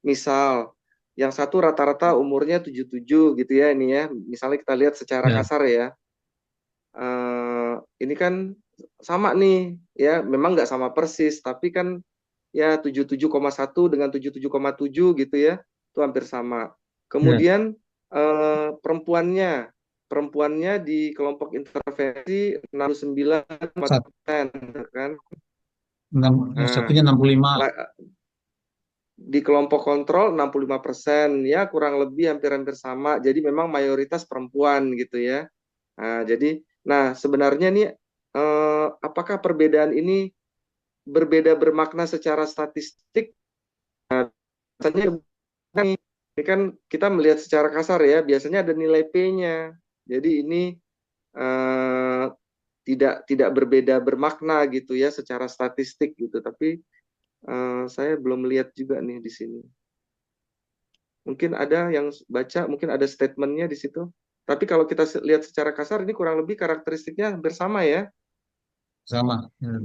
Misal, yang satu rata-rata umurnya 77 gitu ya, ini ya. Misalnya kita lihat secara Ya, kasar ya. Ini kan sama nih, ya memang nggak sama persis, tapi kan ya 77,1 dengan 77,7 gitu ya, itu hampir sama. ya. Kemudian perempuannya, perempuannya di kelompok intervensi 69,4%, Satu, kan? yang Nah, satunya 65. di kelompok kontrol 65%, ya kurang lebih hampir-hampir sama. Jadi memang mayoritas perempuan gitu ya. Nah sebenarnya nih apakah perbedaan ini berbeda bermakna secara statistik? Biasanya ini kan kita melihat secara kasar ya, biasanya ada nilai P-nya. Jadi ini eh, tidak berbeda bermakna gitu ya secara statistik gitu. Tapi saya belum lihat juga nih di sini. Mungkin ada yang baca, mungkin ada statementnya di situ. Tapi kalau kita lihat secara kasar, ini kurang lebih karakteristiknya hampir sama ya. Sama. Ya.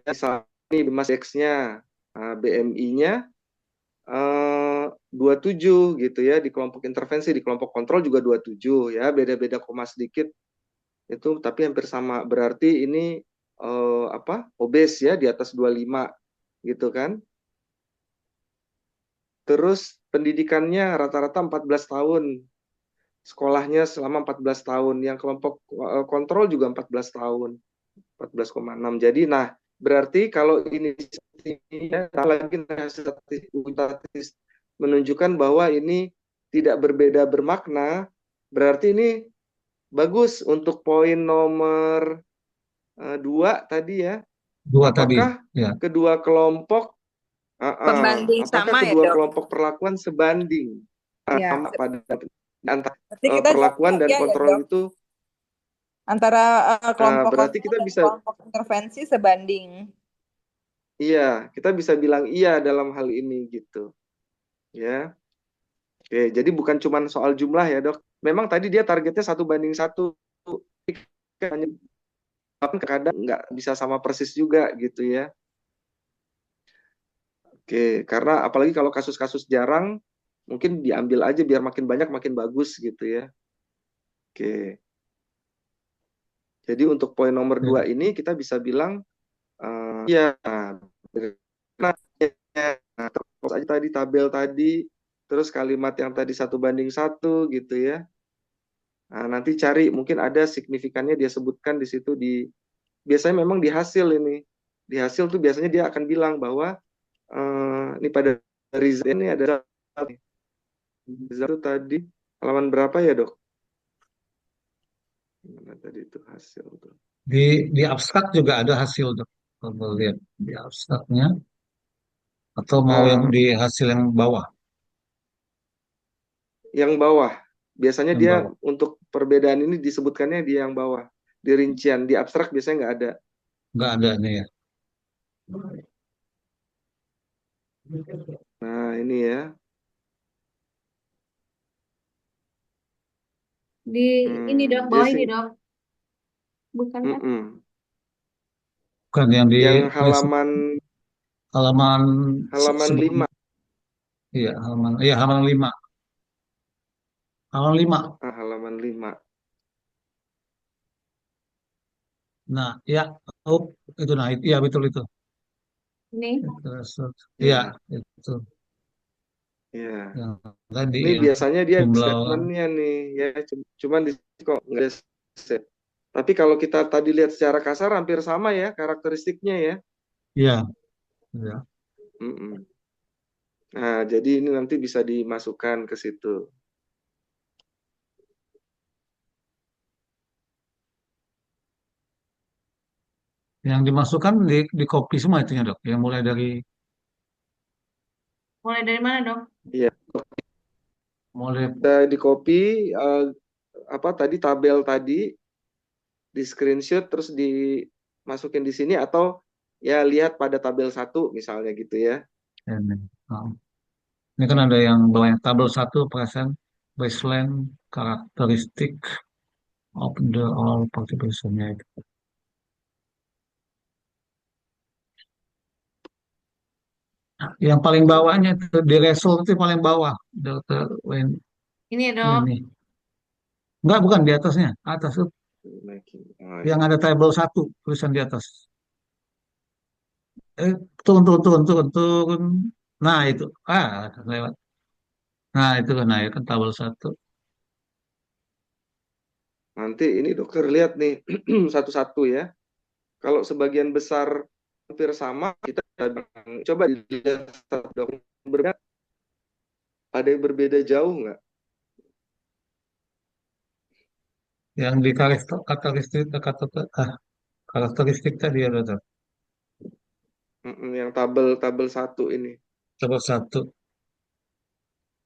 Misalnya ini Mas X-nya, BMI-nya 27 gitu ya, di kelompok intervensi, di kelompok kontrol juga 27 ya, beda-beda koma sedikit itu, tapi hampir sama. Berarti ini obes ya, di atas 25 gitu kan. Terus pendidikannya rata-rata 14 tahun. Sekolahnya selama 14 tahun. Yang kelompok kontrol juga 14 tahun. 14,6. Jadi nah, berarti kalau ini lagi statistik menunjukkan bahwa ini tidak berbeda bermakna, berarti ini bagus untuk poin nomor 2 tadi ya. Dua tadi. Apakah Ya. kedua kelompok Pembanding apakah sama ya, kedua Dok? kelompok perlakuan sebanding Ya, pada antara berarti kita perlakuan jawabnya dan iya ya, kontrol Dok. itu? Antara kelompok Berarti kontrol kita dan bisa, kelompok intervensi sebanding. iya, kita bisa bilang iya dalam hal ini gitu. Ya. Oke, jadi bukan cuma soal jumlah ya, Dok. Memang tadi dia targetnya 1:1. Kadang nggak bisa sama persis juga gitu ya. Oke, karena apalagi kalau kasus-kasus jarang, mungkin diambil aja biar makin banyak makin bagus gitu ya. Oke, jadi untuk poin nomor 2 ini kita bisa bilang ya, nah, terus aja tadi tabel tadi, terus kalimat yang tadi 1:1 gitu ya. Nah, nanti cari mungkin ada signifikannya dia sebutkan di situ, biasanya memang di hasil ini. Di hasil tuh biasanya dia akan bilang bahwa ini pada result ini ada result itu tadi halaman berapa ya, Dok? Mana tadi itu hasil tuh. Di abstrak juga ada hasil tuh. Kalau lihat di abstraknya atau mau yang di hasil yang bawah, Yang bawah. Biasanya yang dia bawah. untuk perbedaan ini disebutkannya di yang bawah. Di rincian, di abstrak biasanya nggak ada. Nggak ada nih ya. Nah, ini ya. Di ini dok, bawah ini Jesse. dok. Bukan kan? Bukan yang di Yang halaman halaman halaman sebelum 5. Iya, halaman 5. Halaman 5. Halaman 5. Nah, ya, oh, itu nah, iya betul itu. Ini. Iya, Ya, itu ya. yang tadi Ini yang biasanya dia jumlah orang. statementnya nih, ya. Cuman di sini kok nggak ada set. Tapi kalau kita tadi lihat secara kasar hampir sama ya karakteristiknya ya. Iya, iya. Mm-mm. Nah, jadi ini nanti bisa dimasukkan ke situ. Yang dimasukkan di copy semua itunya dok. Yang Mulai dari mana, Dok? Iya, mulai di copy apa tadi tabel tadi di screenshot terus dimasukin di sini atau ya lihat pada tabel 1 misalnya gitu ya. ini. Nah, ini kan ada yang bawahnya tabel 1 persen baseline karakteristik of the all participants-nya itu. Yang paling bawahnya itu di result itu paling bawah, Dr. Ini ya, Dok. Ini. Enggak, bukan di atasnya. Atas tuh Oh, yang iya. ada tabel 1 tulisan di atas. Turun, turun, turun, turun, turun. Nah, itu. Lewat. Nah, itu kan, nah, itu kan tabel 1. Nanti ini dokter lihat nih satu-satu ya. Kalau sebagian besar hampir sama, kita coba dilihat satu dokumen berbeda. Ada yang berbeda jauh nggak? Yang di karakteristik, karakteristik tadi ada tuh. Yang tabel 1 ini. Tabel 1.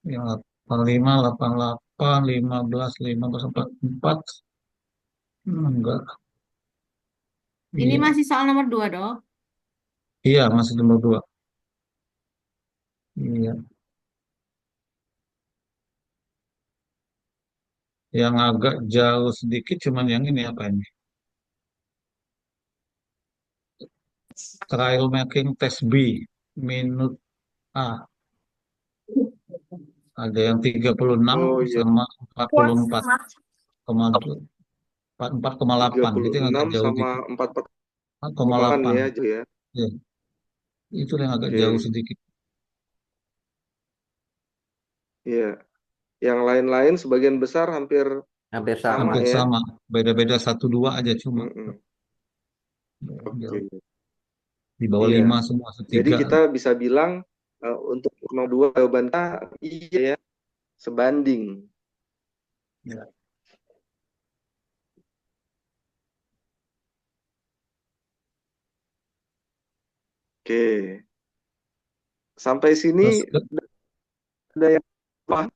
Yang 85, 88, 15, 15, 44. Enggak. Ini Iya. masih soal nomor 2, Dok. Iya, masih nomor 2. Iya. Yang agak jauh sedikit cuman yang ini apa ini? Trial making test B minute A. Ada yang 36 Oh iya, sama 44,8. Itu yang agak 36 jauh sama dikit. 44,8 4,8. ya, Jo ya. Ya, itu yang agak jauh Oke. sedikit. Iya. Yang lain-lain sebagian besar hampir Hampir sama sama. Hampir ya. sama. Beda-beda 1-2 aja cuma. Mm-mm. Jauh. Oke. Di bawah Iya. 5 semua, Jadi setiga. kita bisa bilang untuk nomor 2 jawabannya iya ya, sebanding. Ya. Oke. Sampai sini Terus, ada yang paham?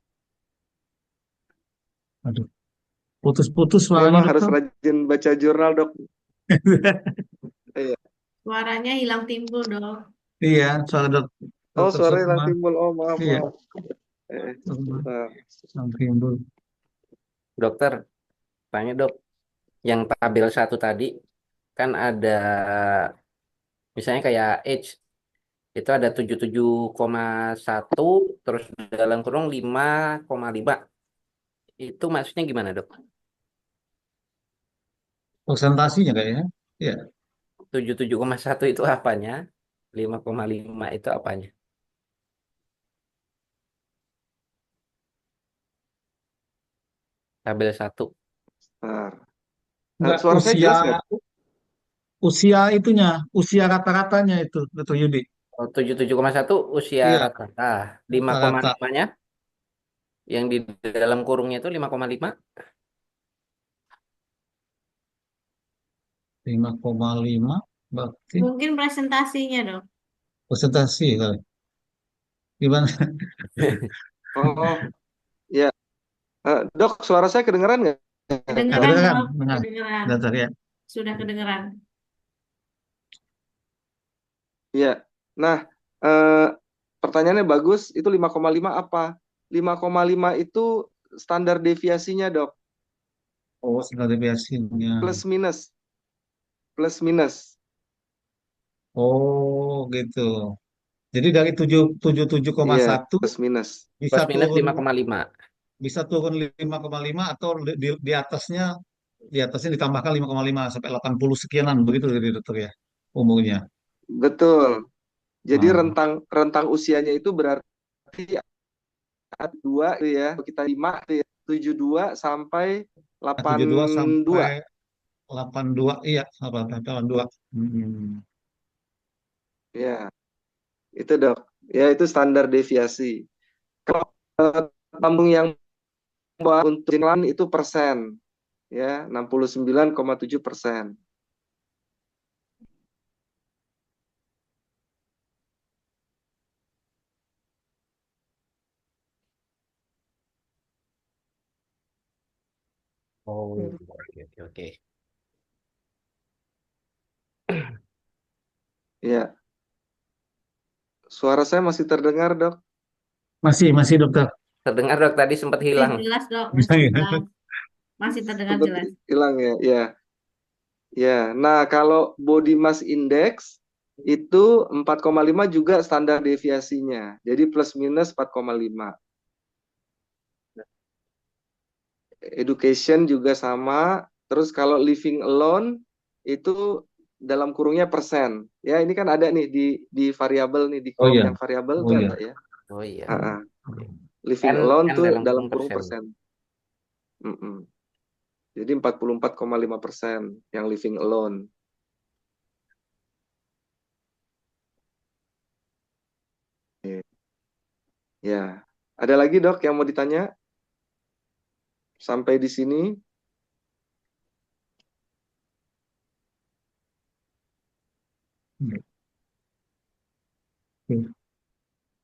aduh, putus-putus suaranya Memang harus dokter. rajin baca jurnal, Dok. Iya. Suaranya hilang timbul, Dok. Iya, suara Oh, dokter suara yang Sukma. timbul. Oh, maaf, Iya, maaf. Sukma. Bentar. Yang timbul. Dokter, tanya dok, yang tabel 1 tadi kan ada misalnya kayak age itu ada 77,1 terus dalam kurung 5,5. Itu maksudnya gimana dok? Presentasinya kayaknya. Iya, 77,1 itu apanya? 5,5 itu apanya? Tabel 1. Bentar. enggak Suara saya usia jelas nggak? usia itunya, usia rata-ratanya itu, Dr. Yudi. Oh, 77,1 usia Iya, rata-rata. rata-rata 5,5-nya yang di dalam kurungnya itu 5,5. 5,5 berarti Mungkin presentasinya, Dok. presentasi kali. Gimana? Oh, ya. Dok, suara saya kedengeran nggak? Kedengeran, Kedengeran, Dok. dengar. Kedengeran. Datar ya. Sudah kedengeran. Iya. Nah, eh, pertanyaannya bagus. Itu 5,5 apa? 5,5 itu standar deviasinya, Dok. Oh, sudah deviasinya. Plus minus. Plus minus. Oh, gitu. Jadi dari tujuh koma Iya, satu plus minus. bisa Plus minus turun 5,5. 5,5 atau di atasnya ditambahkan 5,5 sampai 80 sekianan begitu dari dokter ya umurnya. Betul. Jadi Ah, rentang rentang usianya itu berarti ada dua itu ya. Kita 5 itu ya. 72 sampai 72 sampai 82. 82 iya 82. Hmm. Ya, itu dok. Ya, itu standar deviasi. Kalau lambung yang bawah untuk jalan itu persen. Ya, 69,7%. Oh, oke, oke, oke. Ya, suara saya masih terdengar dok. Masih dokter. Terdengar dok, tadi sempat Masih hilang. jelas dok, masih jelas. Masih terdengar Sempat jelas. hilang ya. Ya, ya. Nah, kalau body mass index itu 4,5 juga standar deviasinya. Jadi plus minus 4,5. Education juga sama. Terus kalau living alone itu dalam kurungnya persen. Ya, ini kan ada nih di variabel nih, di Oh kolom iya. yang variabel Oh itu iya. ada ya. Oh iya. Ha-ha. Oke. Living N alone N tuh dalam dalam kurung kurung persen. persen. Mm-mm. Jadi 44,5% yang living alone. Ya. Ada lagi dok yang mau ditanya? Sampai di sini.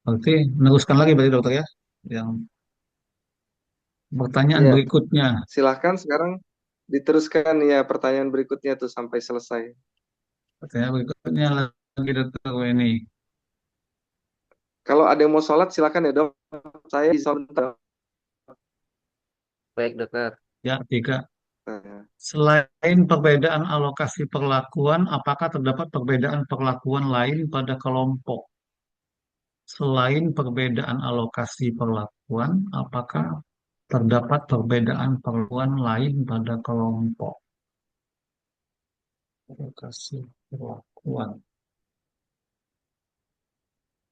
Oke, meneruskan lagi berarti dokter ya. Yang pertanyaan Ya, berikutnya. silahkan sekarang diteruskan ya pertanyaan berikutnya tuh sampai selesai. Pertanyaan berikutnya lagi dokter ini. Kalau ada yang mau sholat silakan ya dok. Saya bisa bentar. Baik dokter. Ya, tiga. Nah, Selain perbedaan alokasi perlakuan, apakah terdapat perbedaan perlakuan lain pada kelompok? Selain perbedaan alokasi perlakuan, apakah terdapat perbedaan perlakuan lain pada kelompok? Alokasi perlakuan.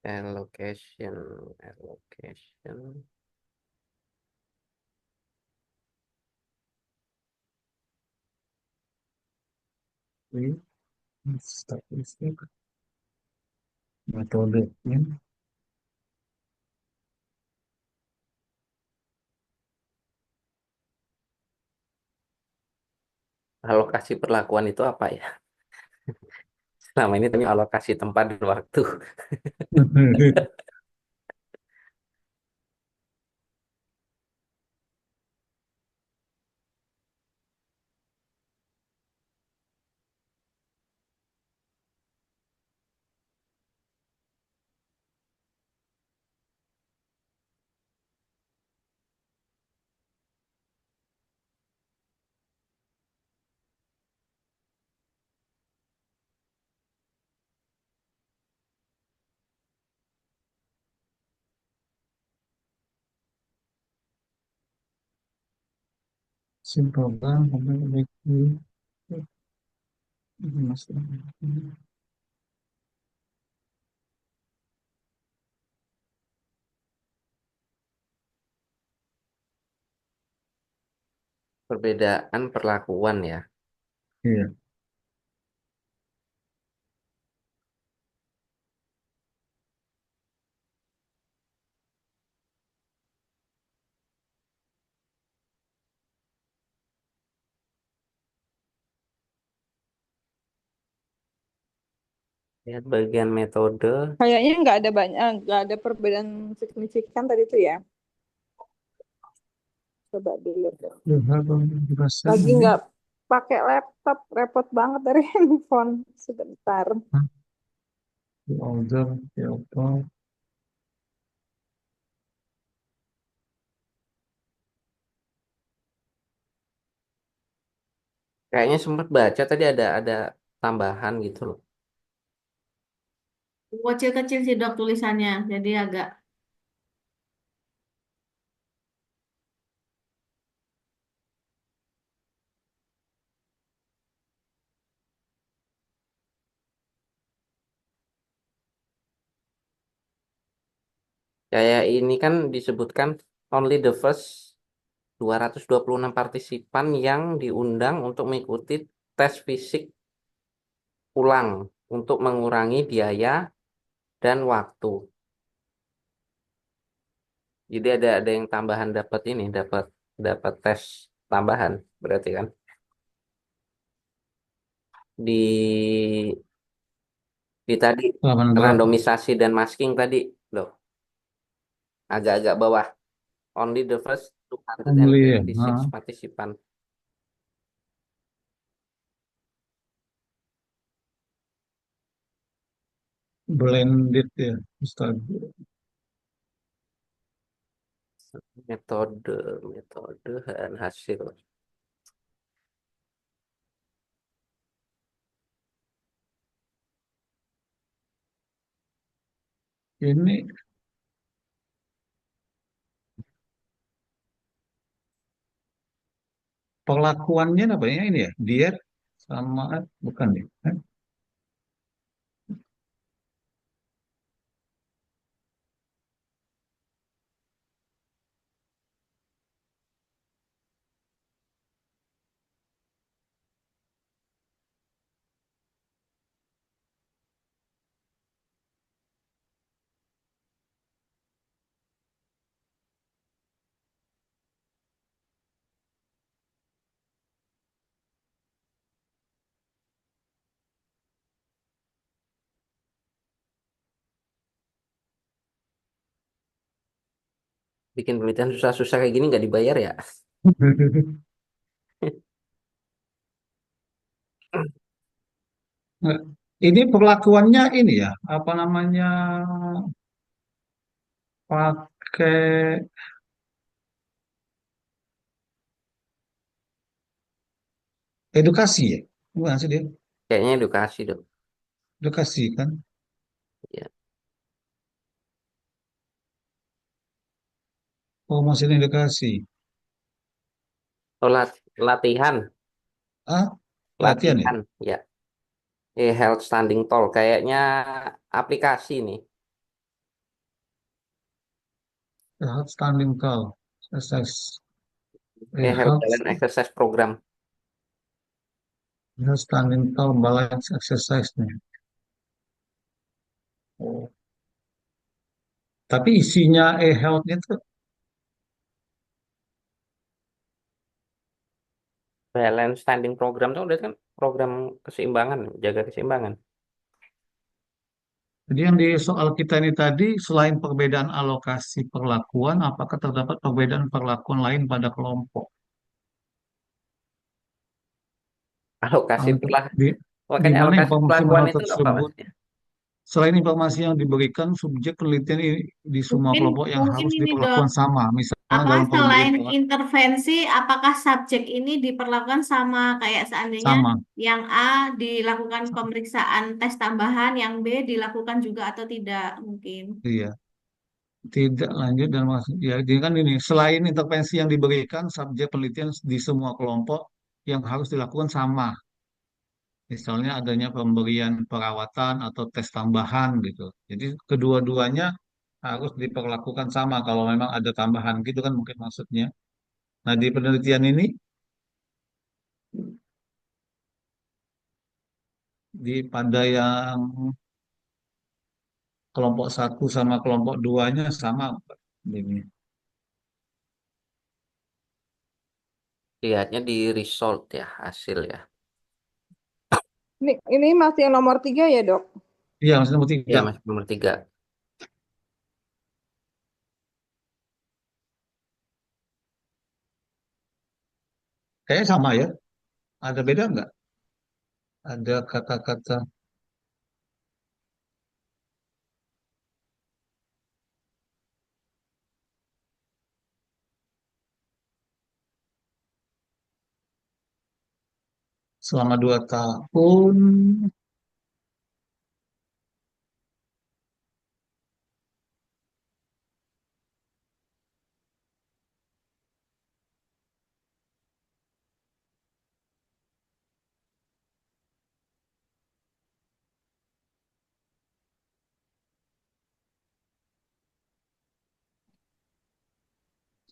Allocation, allocation. Ini statistik metodenya. Alokasi perlakuan itu apa ya? Selama ini tadi alokasi tempat dan waktu. Simpelkan, Perbedaan perlakuan ya. iya. Lihat bagian metode. Kayaknya nggak ada perbedaan signifikan tadi tuh ya. Coba dilihat. Lagi nggak pakai laptop, repot banget dari handphone. Sebentar. Order, apa? Kayaknya sempat baca tadi ada tambahan gitu loh. Kecil-kecil sih dok tulisannya, jadi agak Kayak ini kan disebutkan only the first 226 partisipan yang diundang untuk mengikuti tes fisik ulang untuk mengurangi biaya dan waktu. Jadi ada yang tambahan dapat ini, dapat dapat tes tambahan berarti kan di tadi Halaman berapa? randomisasi dan masking tadi loh, agak-agak bawah. Only the first Only ya. 256 Nah, participant. blended ya, Ustaz. Metode dan hasil. Ini perlakuannya apa ya ini ya? Diet sama bukan ya? Bikin penelitian susah-susah kayak gini nggak dibayar ya? Nah, ini perlakuannya ini ya, apa namanya, pakai edukasi ya? Bukan sih dia, Kayaknya edukasi dong. edukasi kan? Ya. Oh, masih edukasi. Oh, latihan, Ah, latihan ya? latihan, ya. Health standing tall, kayaknya aplikasi nih. Health standing tall, exercise, Health health, balance exercise program. health standing tall balance exercise nih. Oh. Tapi isinya e-health itu Balance standing program itu udah kan program keseimbangan, jaga keseimbangan. jadi yang di soal kita ini tadi, selain perbedaan alokasi perlakuan, apakah terdapat perbedaan perlakuan lain pada kelompok? Alokasi Untuk perlah, di makanya mana alokasi informasi perlakuan mengenai itu apa tersebut, maksudnya? selain informasi yang diberikan, subjek penelitian ini di semua mungkin kelompok yang mungkin harus ini dok. diperlakukan sama, misalnya Apa dalam pemberian selain pelat intervensi, apakah subjek ini diperlakukan sama kayak seandainya sama. yang A dilakukan pemeriksaan tes tambahan, yang B dilakukan juga atau tidak mungkin. Iya, tidak lanjut dan maksud ya, jadi kan ini selain intervensi yang diberikan, subjek penelitian di semua kelompok yang harus dilakukan sama. Misalnya adanya pemberian perawatan atau tes tambahan gitu. Jadi kedua-duanya harus diperlakukan sama kalau memang ada tambahan gitu kan mungkin maksudnya. Nah, di penelitian ini pada yang kelompok satu sama kelompok duanya sama ini. Lihatnya di result ya, hasil ya. Ini masih yang nomor 3 ya, Dok? Iya, masih nomor Ya, tiga. masih nomor 3. Kayaknya sama ya. Ada beda nggak? Ada kata-kata selama 2 tahun.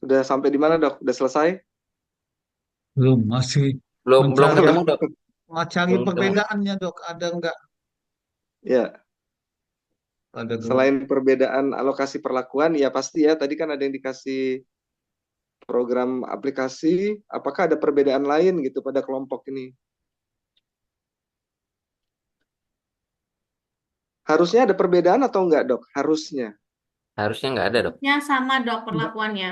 Udah sampai di mana, Dok? Udah selesai? Belum, masih Belum mencari ketemu, Dok. mencari Belum ketemu. perbedaannya, Dok. Ada nggak Ya, pada grup? selain perbedaan alokasi perlakuan, ya pasti ya. Tadi kan ada yang dikasih program aplikasi. Apakah ada perbedaan lain gitu pada kelompok ini? Harusnya ada perbedaan atau enggak, Dok? Harusnya. Harusnya nggak ada, Dok. Ya sama dok Enggak. perlakuannya.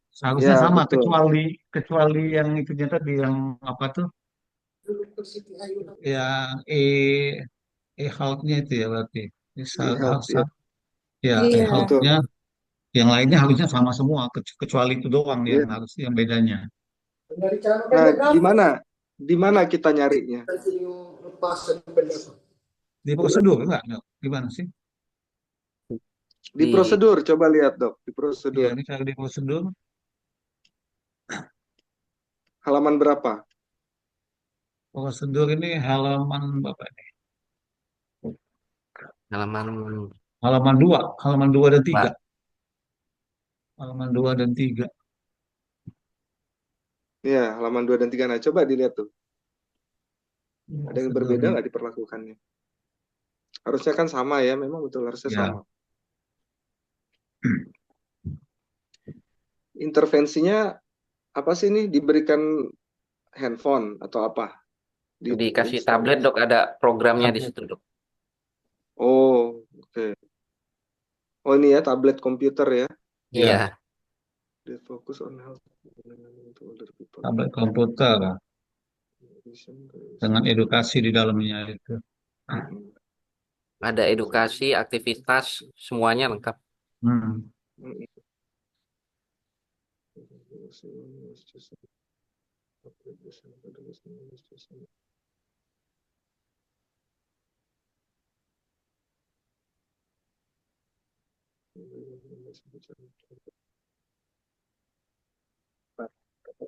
Seharusnya Ya, sama, betul. kecuali yang itu tadi yang apa tuh? Yang e-health-nya itu ya berarti. E-health Harus ya. ya Iya. Betul. e-health-nya. Yang lainnya harusnya sama semua, kecuali itu doang yang Ya. harus yang bedanya. Nah, di mana kita nyarinya? Di prosedur enggak? Gimana sih? Di Di prosedur, coba lihat, Dok. Di Iya, prosedur. ini cari di prosedur. Halaman berapa? Prosedur ini halaman berapa ini? halaman Halaman 2 dan 3. Pak. Halaman 2 dan 3. Ya, halaman 2 dan 3. Nah, coba dilihat tuh. Ada yang berbeda Prosedurnya. nggak diperlakukannya? Harusnya kan sama ya, memang betul harusnya Ya. sama. Intervensinya apa sih ini? Diberikan handphone atau apa? Dikasih tablet, Dok. Ada programnya di Tablet. situ, Dok. Oh, oke. Oh, ini ya tablet komputer ya. Ya, Iya. They focus on health to older people. tablet komputer dengan edukasi di dalamnya itu. Ada edukasi, aktivitas, semuanya lengkap. Hmm.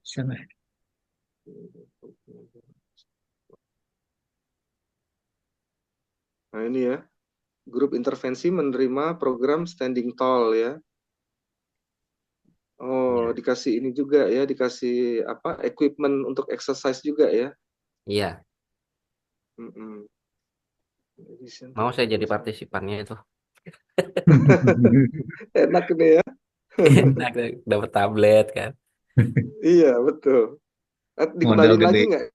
Sini. Nah, ini ya. Grup intervensi menerima program standing tall ya. Oh, Iya. dikasih ini juga ya, dikasih apa? Equipment untuk exercise juga ya. Iya. Mm-mm. Mau saya jadi partisipannya itu. Enak nih ya. Enak, dapat tablet kan. Iya, betul. Modal Dikembaliin lagi gede. nggak?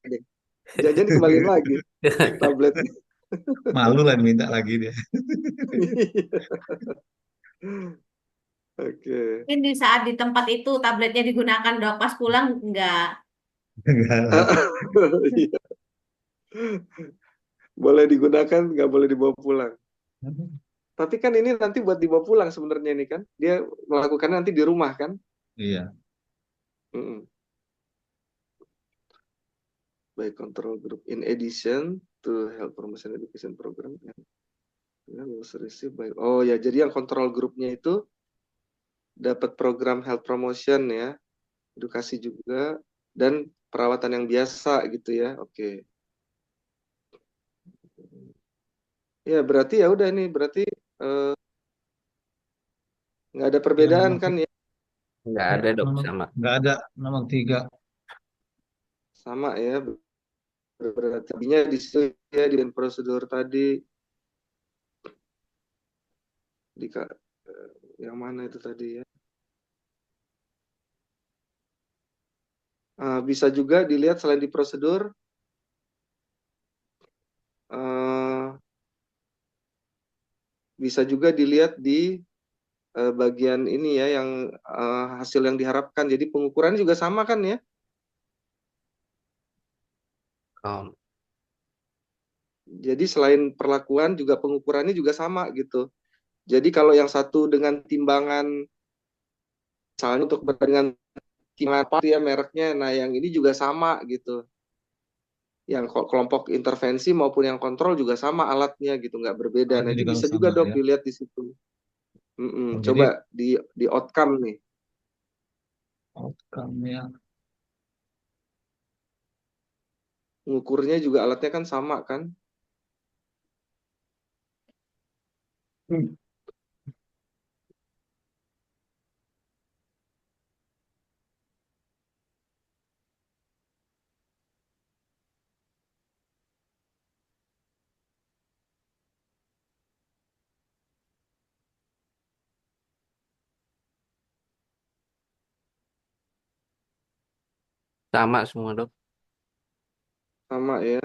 Jangan dikembaliin lagi tabletnya. Malu lah minta lagi dia. Oke. Mungkin di saat di tempat itu tabletnya digunakan dok, pas pulang enggak. Enggak lah. Iya. Boleh digunakan, nggak boleh dibawa pulang. Tapi kan ini nanti buat dibawa pulang sebenarnya ini kan. Dia melakukannya nanti di rumah kan. Iya. Mm-mm. By control group. In addition to health promotion education program. Oh ya, jadi yang control grupnya itu dapat program health promotion ya, edukasi juga, dan perawatan yang biasa gitu ya. Oke. Ya berarti ya udah ini berarti nggak ada Yang perbedaan nomor kan ya, Nggak ada, Dok, nomor sama. nggak ada nomor 3. sama ya. Berarti tadinya di situ ya di prosedur tadi di yang mana itu tadi ya. Bisa juga dilihat selain di prosedur bisa juga dilihat di bagian ini ya yang hasil yang diharapkan. Jadi pengukuran juga sama kan ya? Oh, Jadi selain perlakuan juga pengukurannya juga sama gitu. Jadi kalau yang satu dengan timbangan misalnya untuk dengan timbangan apa ya mereknya, nah yang ini juga sama gitu. Yang kelompok intervensi maupun yang kontrol juga sama alatnya gitu, nggak berbeda. Nah Alatnya itu juga bisa juga sama dok ya. dilihat di situ. Oh, Coba jadi di outcome nih. outcome-nya Ngukurnya juga alatnya kan sama kan? Sama semua, Dok. Sama ya.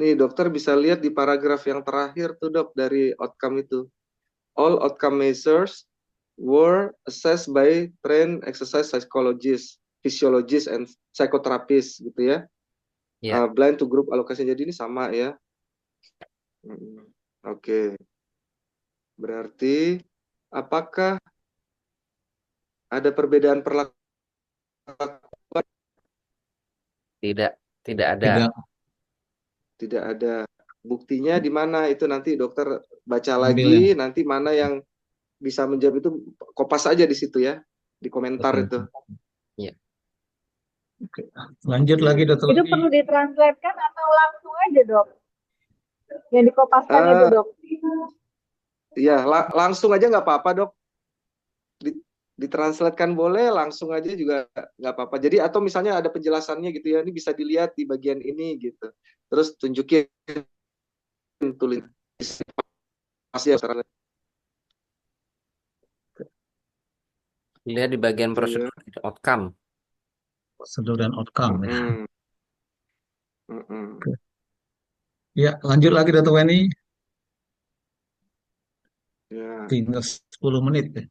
Nih, dokter bisa lihat di paragraf yang terakhir tuh, Dok, dari outcome itu. All outcome measures were assessed by trained exercise psychologists, physiologists, and psychotherapists gitu ya. Ya. Blind to group allocation. Jadi ini sama ya. Oke. Berarti apakah ada perbedaan perlakuan? Tidak, tidak ada. Tidak. Tidak ada. Buktinya di mana? Itu nanti dokter baca Ambil lagi, ya. nanti mana yang bisa menjawab itu kopas aja di situ ya, di komentar Betul. itu. Ya. Oke. Lanjut lagi Dokter Itu Weni. perlu ditranslatekan atau langsung aja, Dok? Yang dikopaskan itu, Eh, Dok. Iya, langsung aja nggak apa-apa, Dok. Ditranslatekan boleh, langsung aja juga nggak apa-apa. Jadi atau misalnya ada penjelasannya gitu ya, ini bisa dilihat di bagian ini gitu. Terus tunjukin tulis pasti ya. Lihat di bagian prosedur outcome. Prosedur dan outcome ya. Mm-mm. Ya, lanjut lagi Dokter Weni. Ya. Tinggal 10 menit ya.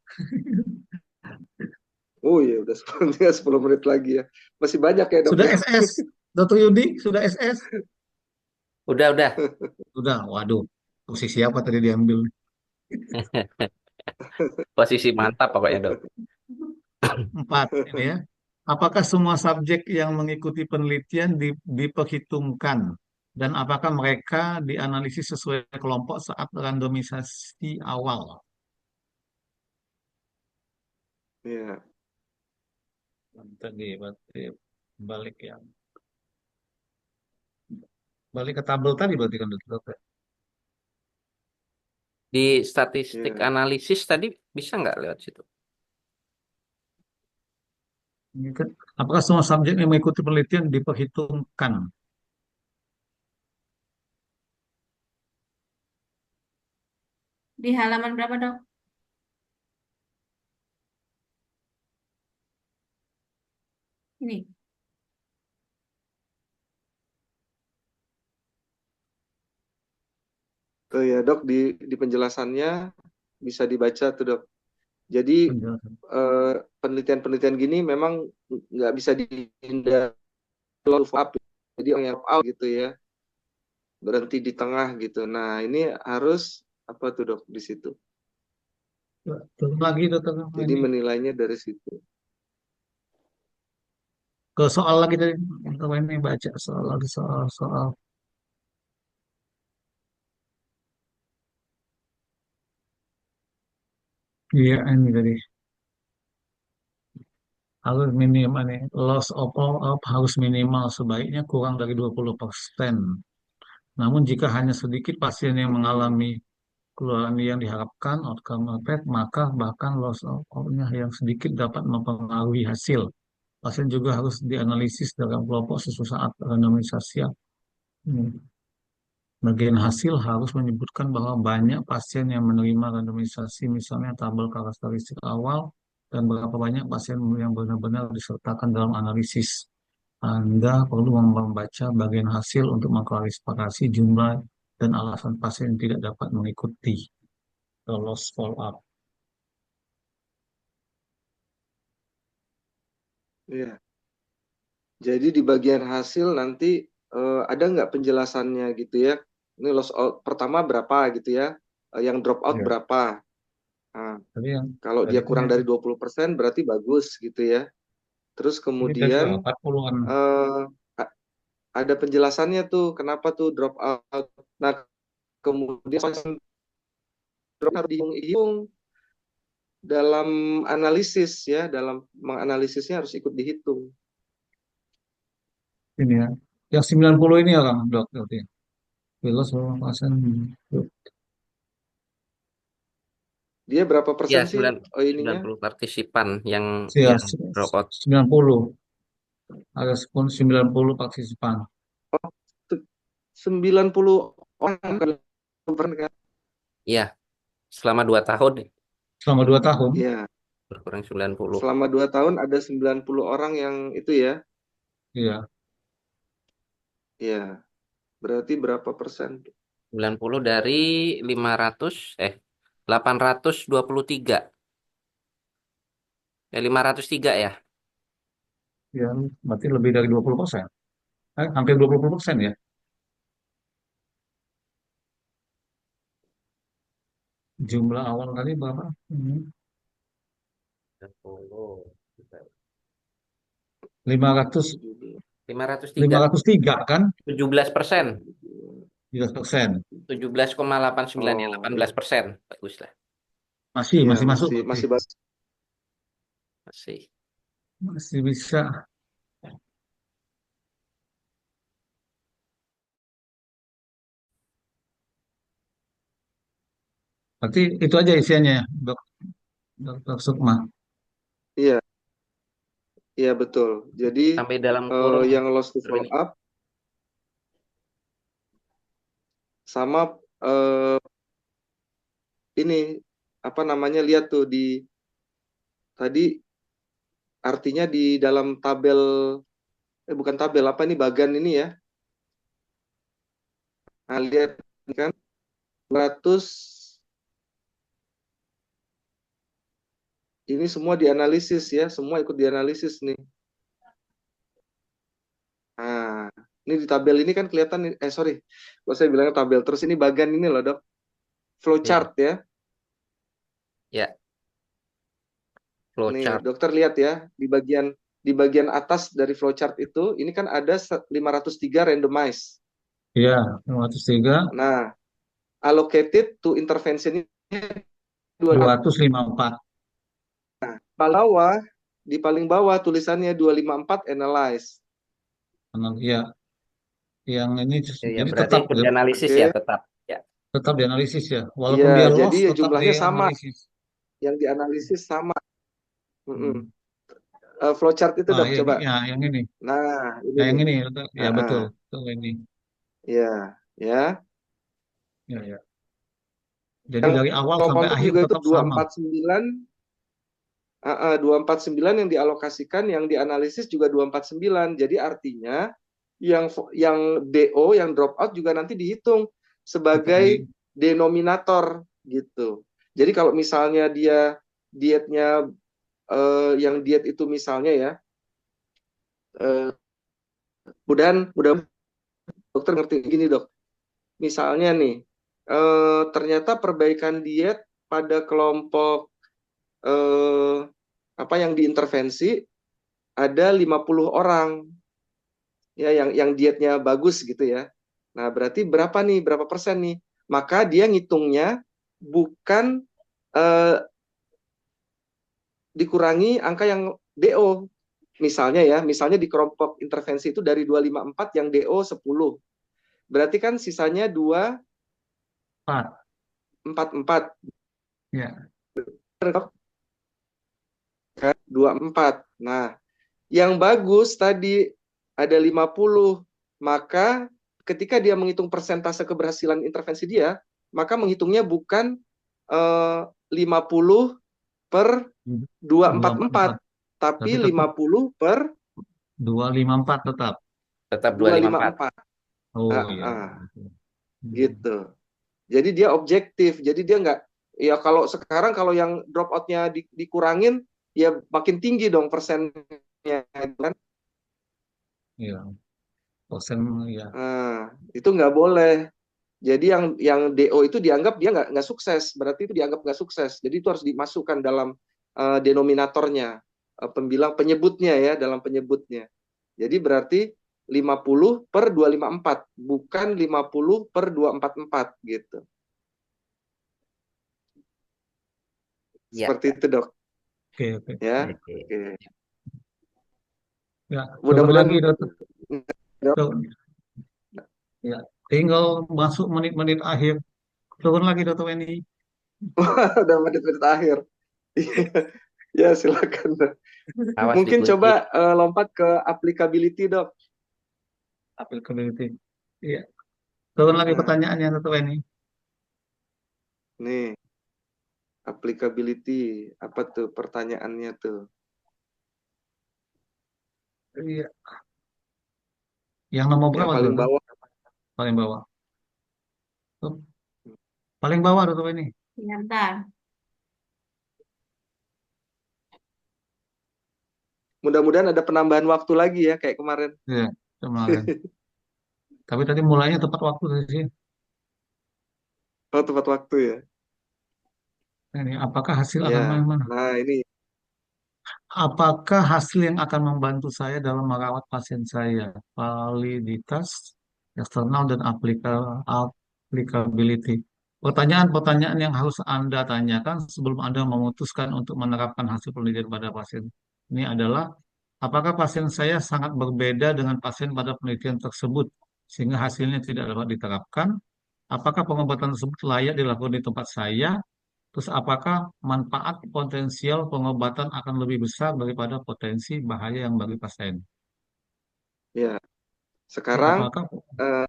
Oh iya, udah 10 menit lagi ya. Masih banyak ya, Dok Sudah ya. SS. Dokter Yudi, sudah SS? Udah. Sudah. Waduh. Posisi apa tadi diambil? Posisi mantap pokoknya, Dok. 4 ini ya. Apakah semua subjek yang mengikuti penelitian diperhitungkan? Dan apakah mereka dianalisis sesuai kelompok saat randomisasi awal? Iya. Tadi berarti balik ya. Balik ke tabel tadi berarti kan dokter. Di statistik Iya. analisis tadi bisa nggak lewat situ? Ini kan, apakah semua subjek yang mengikuti penelitian diperhitungkan? Di halaman berapa, Dok? Ini. Tuh ya, Dok, di penjelasannya bisa dibaca tuh, Dok. Jadi Penjelasan. penelitian-penelitian gini memang nggak bisa dihindari follow up. Jadi yang out gitu ya, berhenti di tengah gitu. Nah, ini harus apa tuh, Dok, di situ. Turun lagi dokter Jadi ini. menilainya dari situ. Ke soal lagi tadi dokter ini baca soal lagi soal. Iya ini tadi. Harus minimal nih, loss of all up harus minimal sebaiknya kurang dari 20%. Namun jika hanya sedikit pasien yang mengalami keluhan yang diharapkan outcome effect, maka bahkan loss of all-nya yang sedikit dapat mempengaruhi hasil. Pasien juga harus dianalisis dalam kelompok sesuatu saat randomisasi. Bagian hasil harus menyebutkan bahwa banyak pasien yang menerima randomisasi, misalnya tabel karakteristik awal, dan berapa banyak pasien yang benar-benar disertakan dalam analisis. Anda perlu membaca bagian hasil untuk mengklarifikasi jumlah dan alasan pasien tidak dapat mengikuti loss follow up. Iya. Jadi di bagian hasil nanti ada nggak penjelasannya gitu ya? Ini loss out pertama berapa gitu ya? Yang drop out Ya. berapa? Nah, Tadi yang kalau tadi dia kan kurang yang dari 20% berarti bagus gitu ya. Terus ini tadi kemudian 40-an. Ada penjelasannya tuh kenapa tuh drop out. Nah, kemudian drop out dihitung dalam analisis ya, dalam menganalisisnya harus ikut dihitung. Ini ya. Yang 90 ini ya Kang, dok, berarti. Loss pasien. Dia berapa Ya, persen sih ininya? 90 partisipan yang Ya, drop out. 90. Ada 90 partisipan. 90 orang kan? Iya, selama 2 tahun Selama 2 tahun. Iya, berkurang 90. selama 2 tahun ada 90 orang yang itu ya, Iya. Ya, berarti berapa persen? 90 dari 500, 823. 503 ya. Ya, berarti lebih dari 20%. Hampir 20% ya. Jumlah awal tadi berapa? 90. 500, 503. 503 kan? 17%. 17%. 17,89 ya, Oh, 18%. Bagus lah. Masih, ya masih masuk. masih bagus. Masih. Masih bisa. Berarti itu aja isiannya ya, Dok Sukma. Iya, iya betul. Jadi Sampai dalam kurung. yang lost to Terus follow ini. up sama ini apa namanya, lihat tuh di tadi artinya di dalam tabel, bukan tabel, apa ini, bagan ini ya. Nah, lihat kan 100 ini semua dianalisis ya, semua ikut dianalisis nih. Nah, ini di tabel ini kan kelihatan, sorry, kalau saya bilangnya tabel, terus ini bagan ini loh dok, flowchart ya. Ya. Nih Flowchart. dokter lihat ya, di bagian atas dari flowchart itu, ini kan ada 503 randomized. Iya, 503, Nah, allocated to intervention ini 254. 254. Bawah, di paling bawah tulisannya 254 analyze. Ya, yang ini Ya, jadi berarti tetap ikut ya, dianalisis ya Oke. tetap. Ya. tetap dianalisis ya. Walaupun Iya, dia jadi lost ya tetap jumlahnya sama, dianalisis. yang dianalisis sama. Hmm. Flowchart itu Ah, dok, ya, coba. ya, yang ini. Nah, ini Nah, yang nih. ini, ya betul. Ah, Betul ini. ya, ya. Ya, ya. Jadi Yang dari awal sampai kelompok akhir juga itu tetap sama. 249 yang dialokasikan, yang dianalisis juga 249. Jadi artinya yang DO, yang drop out juga nanti dihitung Tetap sebagai denominator gitu. Jadi kalau misalnya dia dietnya yang diet itu misalnya ya, mudah dokter ngerti gini dok. Misalnya nih, ternyata perbaikan diet pada kelompok apa yang diintervensi ada 50 orang ya, yang dietnya bagus gitu ya. Nah, berarti berapa nih? Berapa persen nih? Maka dia ngitungnya bukan dikurangi angka yang DO. Misalnya ya, misalnya di kelompok intervensi itu dari 254 yang DO 10. Berarti kan sisanya 244. ya. 24. Nah, yang bagus tadi ada 50. Maka ketika dia menghitung persentase keberhasilan intervensi dia, maka menghitungnya bukan 50 per 244, 244. tapi Tapi tetap 50 per 254 tetap. Tetap 254. 254. Oh iya. Gitu. Jadi dia objektif. Jadi dia nggak, ya kalau sekarang kalau yang drop out-nya dikurangin, ya makin tinggi dong persennya kan. Iya. Persen ya. Nah, itu nggak boleh. Jadi yang DO itu dianggap dia nggak sukses, berarti itu dianggap nggak sukses. Jadi itu harus dimasukkan dalam denominatornya, pembilang penyebutnya ya, dalam penyebutnya. Jadi berarti 50 per 254, bukan 50 per 244 gitu. Ya. Seperti itu dok. Oke, oke. Ya. Oke. Oke. Ya, turun Mudah-mudahan lagi dokter. Ya, tinggal masuk menit-menit akhir. Turun lagi dokter Wendy. udah menit-menit akhir. Ya silakan dok. Awas Mungkin dikunci. coba lompat ke applicability dok. Apel community. Iya. Turun lagi Nah, pertanyaannya dokter Wendy. nih applicability, apa tuh pertanyaannya tuh? Iya. Yang nomor Yang berapa tuh? paling bawah. Paling bawah. Tuh, paling bawah tuh ini. Ya, bentar. Mudah-mudahan ada penambahan waktu lagi ya kayak kemarin. Ya, kemarin. Tapi tadi mulainya tepat waktu sih. Oh, tepat waktu ya. Ini apakah hasil akan Ya. mana? Nah, ini Apakah hasil yang akan membantu saya dalam merawat pasien saya? Validitas, eksternal, dan applicability. Pertanyaan-pertanyaan yang harus Anda tanyakan sebelum Anda memutuskan untuk menerapkan hasil penelitian pada pasien. Ini adalah, apakah pasien saya sangat berbeda dengan pasien pada penelitian tersebut, sehingga hasilnya tidak dapat diterapkan? Apakah pengobatan tersebut layak dilakukan di tempat saya? Terus apakah manfaat potensial pengobatan akan lebih besar daripada potensi bahaya yang bagi pasien? ya. Jadi Sekarang apakah eh,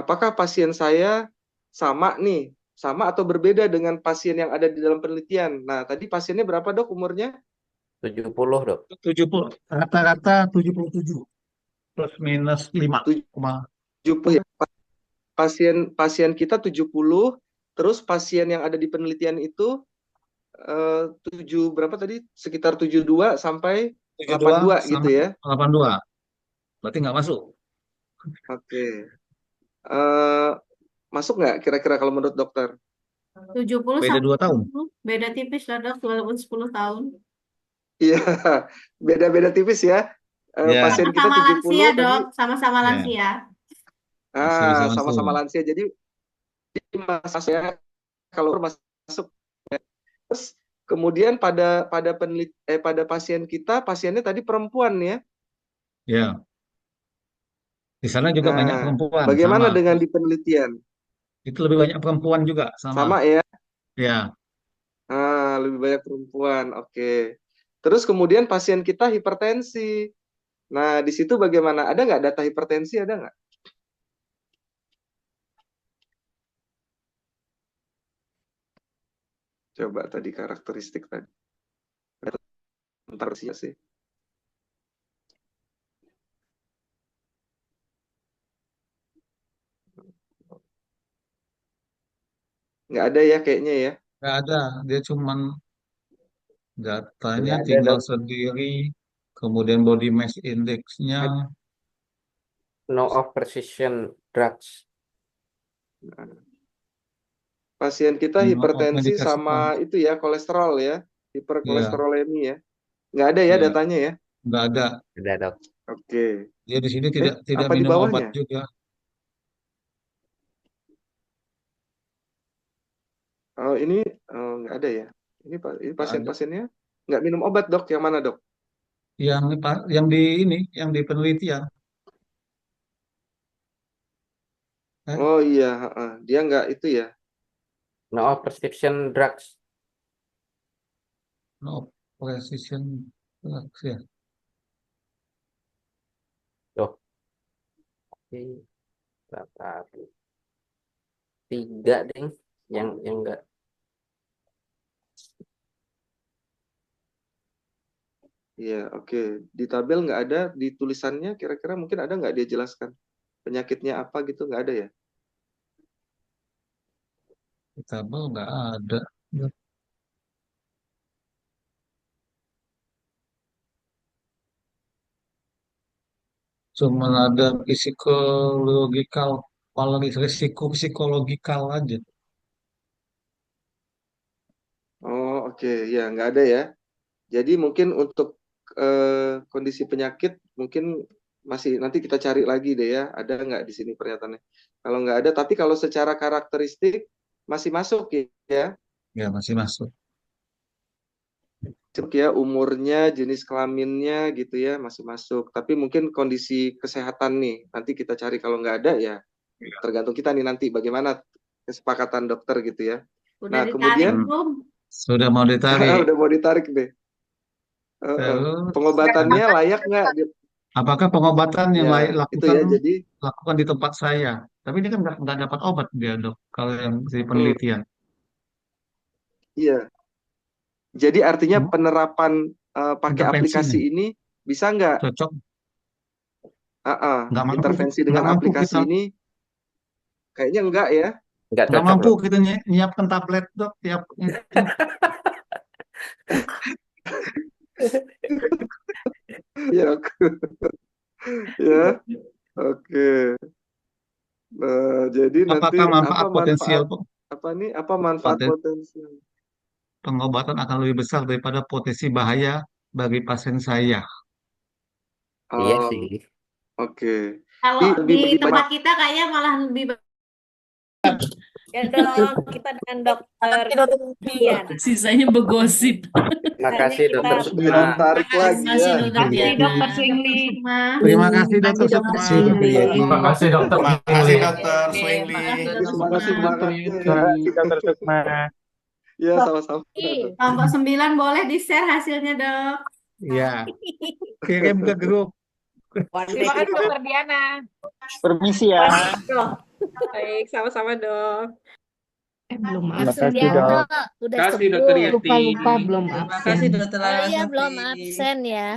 apakah pasien saya sama nih, sama atau berbeda dengan pasien yang ada di dalam penelitian? Nah, tadi pasiennya berapa, Dok, umurnya? 70, Dok. 70 rata-rata 77 plus minus 5, 70 ya. Pasien pasien kita 70, terus pasien yang ada di penelitian itu 7 berapa tadi? Sekitar 72 sampai 72 82 gitu sama ya. 82. Berarti nggak masuk. Oke. Eh, masuk nggak kira-kira kalau menurut dokter? 70 Beda sama 2 tahun. 70. Beda tipis lah, Dok, walaupun 10 tahun. Iya, beda-beda tipis ya. Ya, Pasien kita Sama-sama 70 lansia, tadi Dok. Sama-sama ya, lansia. masih bisa sama-sama masuk. lansia. Jadi masuk ya kalau masuk. Terus kemudian pada pasien kita, pasiennya tadi perempuan ya. Ya, di sana juga banyak Nah, perempuan, bagaimana sama. dengan di penelitian? Itu lebih banyak perempuan juga, sama. Sama ya? Ya, Lebih banyak perempuan. Oke. Terus kemudian pasien kita hipertensi. Nah, di situ bagaimana? Ada nggak data hipertensi? Ada nggak? Coba tadi karakteristik tadi. Bentar sih. Nggak ada ya kayaknya ya. nggak ada. Dia cuman datanya Nggak ada, tinggal Dok. sendiri, kemudian body mass index-nya. No of precision drugs. Pasien kita No of hipertensi medication. sama itu ya, kolesterol ya. Ya, Hiperkolesterolemi ya. Nggak ada ya ya, datanya ya. nggak ada. Ada, Dok. Oke. Dia di sini tidak tidak Apa di minum obat bawahnya? juga. Oh, ini nggak ada ya. Ini Nggak ada. pasien-pasiennya nggak minum obat, Dok. Yang mana, Dok? Yang di ini, yang di penelitian. Eh, Oh iya, dia nggak itu ya. No of prescription drugs. no precision drugs, ya. Tuh. Oke. Berapa? 3, ding. Yang enggak. Iya, oke. Di tabel nggak ada, di tulisannya kira-kira mungkin ada nggak dia jelaskan penyakitnya apa gitu, nggak ada ya? Di tabel nggak ada. Cuma ada physiological, risiko psikologikal aja. Oh, oke. Ya, nggak ada ya. Jadi mungkin untuk kondisi penyakit mungkin masih nanti kita cari lagi deh ya, ada nggak di sini pernyataannya. Kalau nggak ada, tapi kalau secara karakteristik masih masuk ya, Ya, masih masuk. masuk ya, umurnya, jenis kelaminnya gitu ya, masih masuk. Tapi mungkin kondisi kesehatan nih, nanti kita cari kalau nggak ada ya, tergantung kita nih nanti bagaimana kesepakatan dokter gitu ya. Udah Nah, ditarik kemudian belum? Sudah mau ditarik. udah mau ditarik deh. Terus, Pengobatannya layak nggak? apakah pengobatan yang Ya, layak itu ya. Jadi, lakukan di tempat saya? Tapi ini kan nggak dapat obat dia, Dok. Kalau yang di hmm, penelitian. iya. Jadi artinya Hmm, penerapan pakai intervensinya aplikasi ini bisa nggak? cocok. Nggak mampu, intervensi nggak dengan mampu aplikasi kita, ini kayaknya enggak ya. Nggak nggak cocok mampu dok. kita nyiapkan tablet dok tiap itu. Ya, ya, oke. Nah, jadi nanti Apakah manfaat potensial apa manfaat poten- potensial? pengobatan akan lebih besar daripada potensi bahaya bagi pasien saya? Iya Oh, sih. oke. Kalau Jadi di lebih tempat banyak. kita kayaknya malah lebih Ya dok, kita dengan dokter Diana. Sisanya begosip. Makasih kita dokter Giliran Sukma. tarik lagi Makasih ya. dokter kasih Diana. dokter Swingli. Terima kasih Terima Dokter kasih dokter Sukma. Swingli. Terima kasih dokter Terima kasih Swingli. dokter Oke, Swingli. makasih dokter Semangat Sukma. semangatnya ya. Terima kasih Dr. Sukma. Ya, sama-sama. Kelompok 9 boleh di-share hasilnya, Dok. Ya, kirim ke grup. Terima kasih dokter Diana. Permisi ya. Baik, sama-sama dok. Belum Terima absen kasih dok. udah Kasih dokter Yati. lupa belum Terima absen. kasih dokter Oh iya, Larasati. belum absen ya.